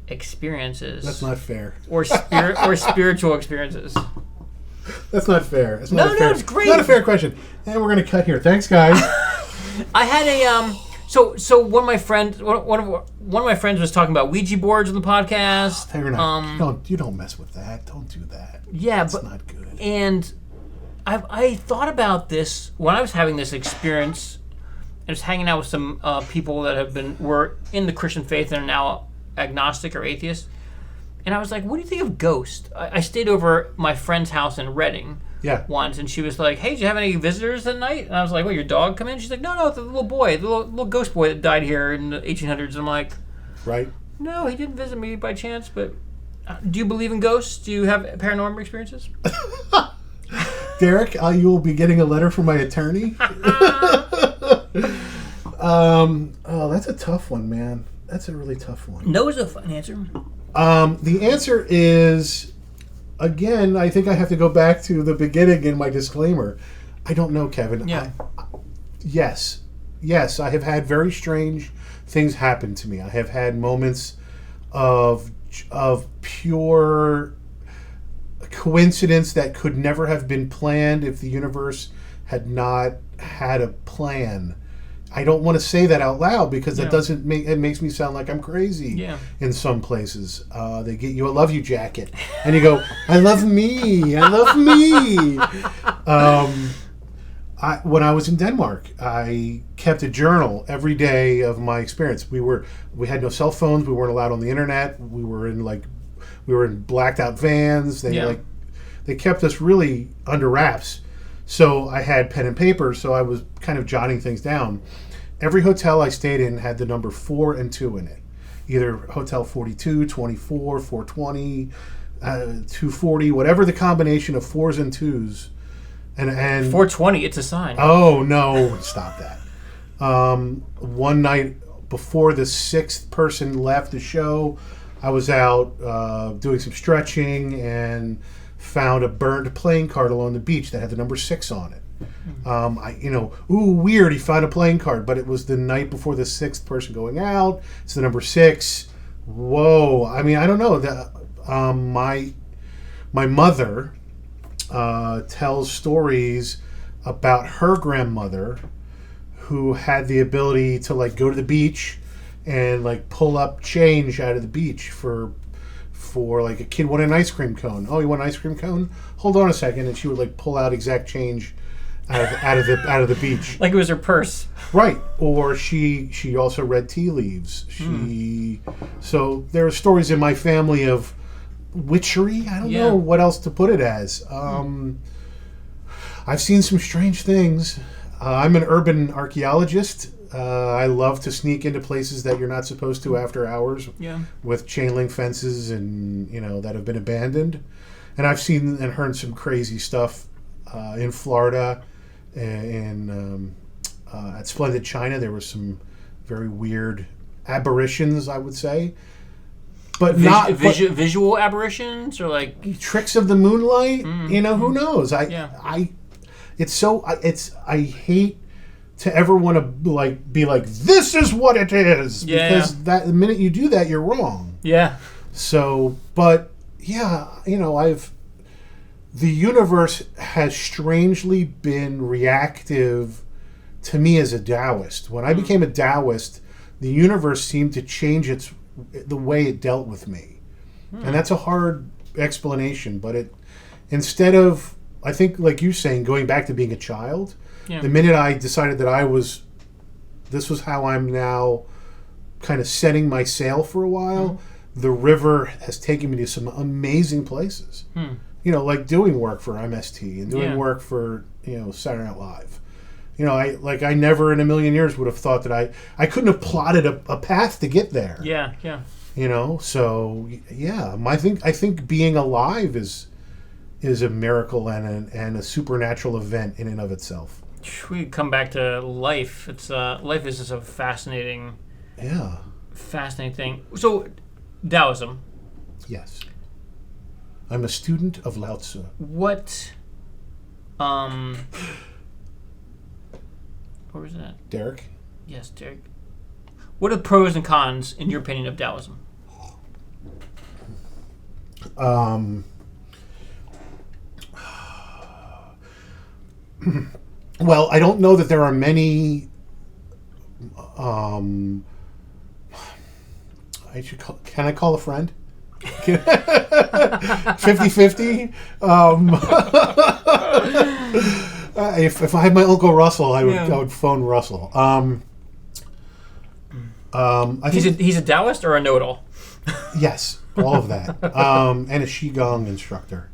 experiences? That's not fair. Or spiritual experiences. That's not fair. It's great. It's not a fair question. And we're gonna cut here. Thanks, guys. I had a So one of my friends was talking about Ouija boards on the podcast. Fair enough. You don't mess with that. Don't do that. Yeah, that's not good. And I thought about this when I was having this experience. I was hanging out with some people that were in the Christian faith and are now agnostic or atheist. And I was like, what do you think of ghosts? I stayed over my friend's house in Reading once, and she was like, hey, did you have any visitors at night? And I was like, what, your dog come in? She's like, no, the little boy, the little ghost boy that died here in the 1800s. And I'm like, right? No, he didn't visit me by chance, but do you believe in ghosts? Do you have paranormal experiences? Derek, you will be getting a letter from my attorney. That's a tough one, man. That's a really tough one. No is a fun answer. The answer is, again, I think I have to go back to the beginning in my disclaimer. I don't know, Kevin. Yeah. Yes, I have had very strange things happen to me. I have had moments of pure coincidence that could never have been planned if the universe had not had a plan. I don't want to say that out loud because it makes me sound like I'm crazy. Yeah. In some places, they get you a "love you" jacket, and you go, "I love me, I love me." When I was in Denmark, I kept a journal every day of my experience. We had no cell phones. We weren't allowed on the internet. We were in blacked out vans. They kept us really under wraps. So I had pen and paper, so I was kind of jotting things down. Every hotel I stayed in had the number 4 and 2 in it. Either Hotel 42, 24, 420, 240, whatever the combination of 4s and 2s. And 420, it's a sign. Oh, no, stop that. One night before the 6th person left the show, I was out doing some stretching and found a burned playing card along the beach that had the number 6 on it. Weird, he found a playing card, but it was the night before the 6th person going out. It's the number 6. Whoa. I mean, I don't know. My mother tells stories about her grandmother who had the ability to go to the beach and pull up change out of the beach for a kid wanted an ice cream cone. Oh, you want an ice cream cone? Hold on a second, and she would pull out exact change out of the beach, like it was her purse. Right. Or she also read tea leaves. So there are stories in my family of witchery. I don't know what else to put it as. I've seen some strange things. I'm an urban archaeologist. I love to sneak into places that you're not supposed to after hours with chain link fences and that have been abandoned. And I've seen and heard some crazy stuff in Florida and at Splendid China. There were some very weird aberrations, I would say. But visual aberrations or tricks of the moonlight. Who knows? I hate to ever want to be like, this is what it is, because that the minute you do that, you're wrong. Yeah. So, but the universe has strangely been reactive to me as a Taoist. When I became a Taoist, the universe seemed to change the way it dealt with me, and that's a hard explanation. But instead of I think, like you're saying, going back to being a child, Yeah. the minute I decided that this was how I'm now kind of setting my sail for a while, the river has taken me to some amazing places. Like doing work for MST and doing work for, Saturday Night Live. I never in a million years would have thought that I couldn't have plotted a path to get there. Yeah. So yeah, I think being alive is a miracle and a supernatural event in and of itself. We come back to life. It's life is just a fascinating thing. So, Taoism. Yes. I'm a student of Lao Tzu. What where was that? Derek? Yes, Derek. What are the pros and cons, in your opinion, of Taoism? Well, I don't know that there are many. Can I call a friend? 50-50? If I had my Uncle Russell, I would phone Russell. He's a Taoist or a know-it-all? Yes, all of that. And a Qigong instructor.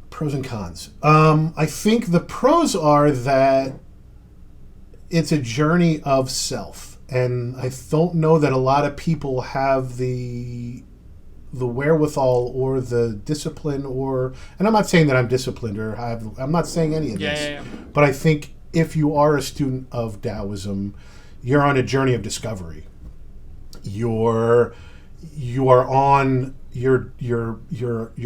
Pros and cons. I think the pros are that it's a journey of self, and I don't know that a lot of people have the wherewithal or the discipline, and I'm not saying that I'm disciplined or I'm not saying any of this, but I think if you are a student of Taoism, you're on a journey of discovery. You are on your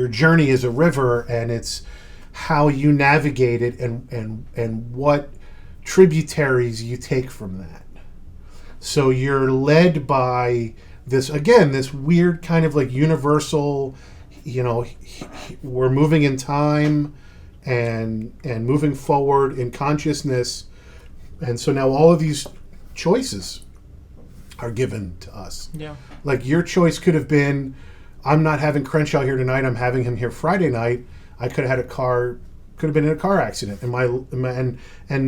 journey is a river, and it's how you navigate it and what tributaries you take from that. So you're led by this weird kind of like universal, we're moving in time and moving forward in consciousness. And so now all of these choices are given to us. Yeah. Like your choice could have been, I'm not having Crenshaw here tonight, I'm having him here Friday night. I could have had could have been in a car accident, and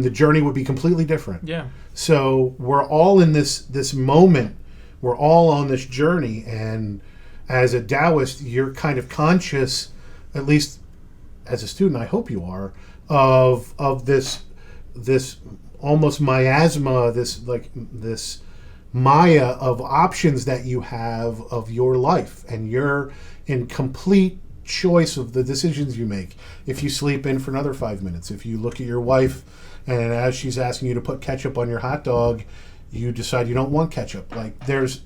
the journey would be completely different. Yeah. So we're all in this moment. We're all on this journey, and as a Taoist, you're kind of conscious, at least as a student, I hope you are, of this almost miasma, this maya of options that you have of your life, and you're in complete choice of the decisions you make. If you sleep in for another 5 minutes, if you look at your wife and as she's asking you to put ketchup on your hot dog, you decide you don't want ketchup. It's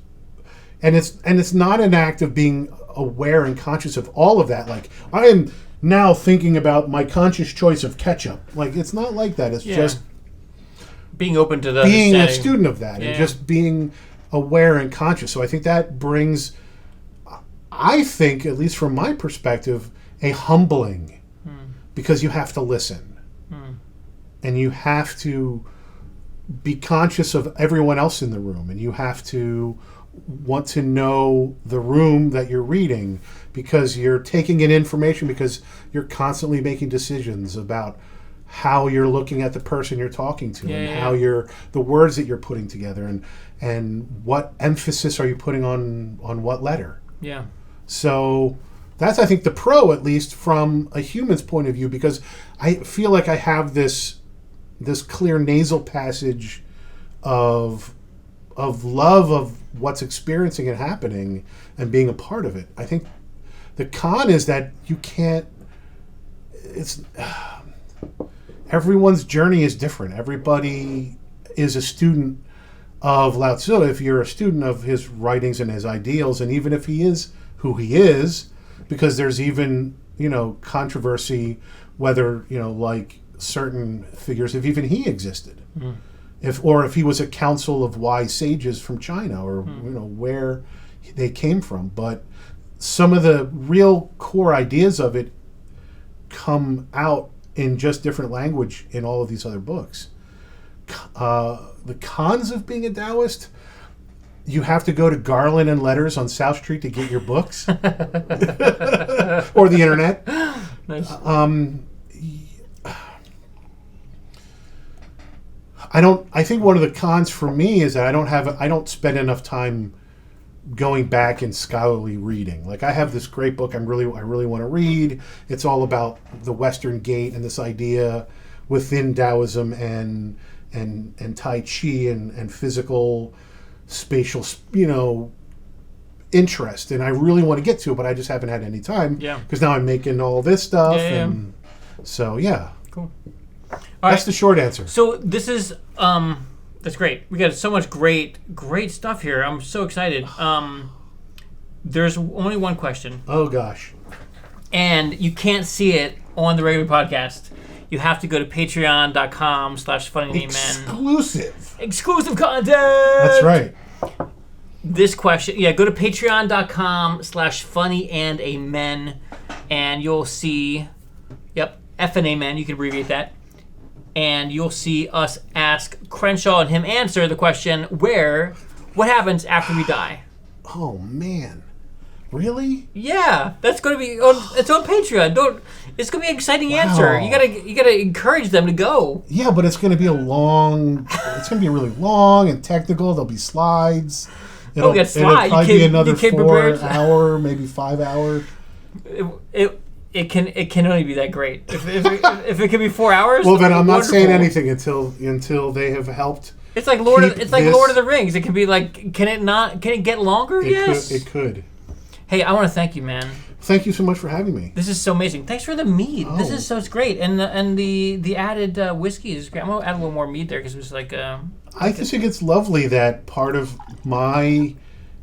not an act of being aware and conscious of all of that. Like, I am now thinking about my conscious choice of ketchup. Like, it's not like that. It's just being open to being a student of that and just being aware and conscious. So I think that brings, I think, at least from my perspective, a humbling, because you have to listen and you have to be conscious of everyone else in the room, and you have to want to know the room that you're reading, because you're taking in information, because you're constantly making decisions about how you're looking at the person you're talking to, how the words that you're putting together, and what emphasis are you putting on what letter. Yeah. So that's, I think, the pro, at least from a human's point of view, because I feel like I have this clear nasal passage of love of what's experiencing and happening and being a part of it. I think the con is that you can't. Everyone's journey is different. Everybody is a student of Lao Tzu if you're a student of his writings and his ideals, and even if he is who he is, because there's even, controversy whether, like certain figures, if even he existed. If he was a council of wise sages from China, or where they came from. But some of the real core ideas of it come out in just different language in all of these other books. The cons of being a Taoist, you have to go to Garland and Letters on South Street to get your books, or the internet. Nice. I think one of the cons for me is that I don't spend enough time going back and scholarly reading. Like, I have this great book I really want to read. It's all about the Western Gate and this idea within Taoism and Tai Chi and physical, spatial, interest. And I really want to get to it, but I just haven't had any time. Yeah. Because now I'm making all this stuff. Yeah. And so, yeah. Cool. That's the short answer. So this is that's great. We got so much great stuff here. I'm so excited. There's only one question. Oh gosh. And you can't see it on the regular podcast. You have to go to patreon.com/Funny&Amen. Exclusive content. That's right. This question, go to patreon.com/Funny&Amen, and you'll see, F and Amen. You can abbreviate that. And you'll see us ask Crenshaw and him answer the question, what happens after we die? Oh, man. Really? Yeah, that's going to be it's on Patreon. It's going to be an exciting answer. You gotta encourage them to go. Yeah, but it's going to be it's going to be really long and technical. There'll be slides. It'll probably be another 4 hour, maybe 5 hour. It can only be that great. If it can be 4 hours. Well, then I'm not saying anything until they have helped. It's like Lord of the Rings. It can be like, can it get longer? Yes, it could. Hey, I want to thank you, man. Thank you so much for having me. This is so amazing. Thanks for the mead. Oh. It's great, and the added whiskey is great. I'm gonna add a little more mead there because it was like. I just think it's lovely that part of my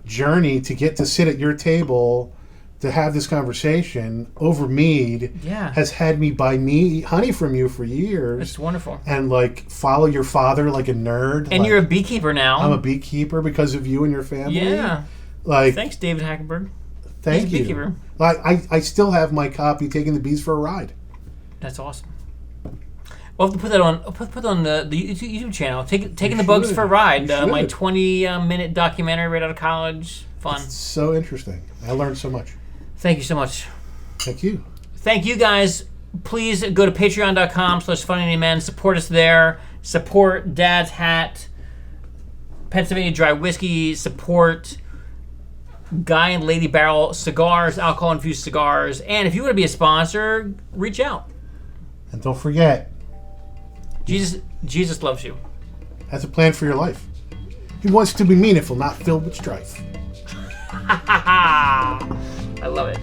journey to get to sit at your table to have this conversation over mead has had me buy honey from you for years. It's wonderful. And follow your father like a nerd. And you're a beekeeper now. I'm a beekeeper because of you and your family. Yeah. Thanks, David Hackenberg. Thank you. Beekeeper. I still have my copy, Taking the Bees for a Ride. That's awesome. We'll have to put that on. Put on the YouTube channel. Taking the Bugs for a Ride. My 20-minute documentary right out of college. Fun. It's so interesting. I learned so much. Thank you so much. Thank you. Thank you guys. Please go to patreon.com/Funny&Amen. Support us there. Support Dad's Hat, Pennsylvania Dry Whiskey. Support Guy and Lady Barrel cigars, alcohol-infused cigars. And if you want to be a sponsor, reach out. And don't forget, Jesus loves you. Has a plan for your life. He wants to be meaningful, not filled with strife. I love it.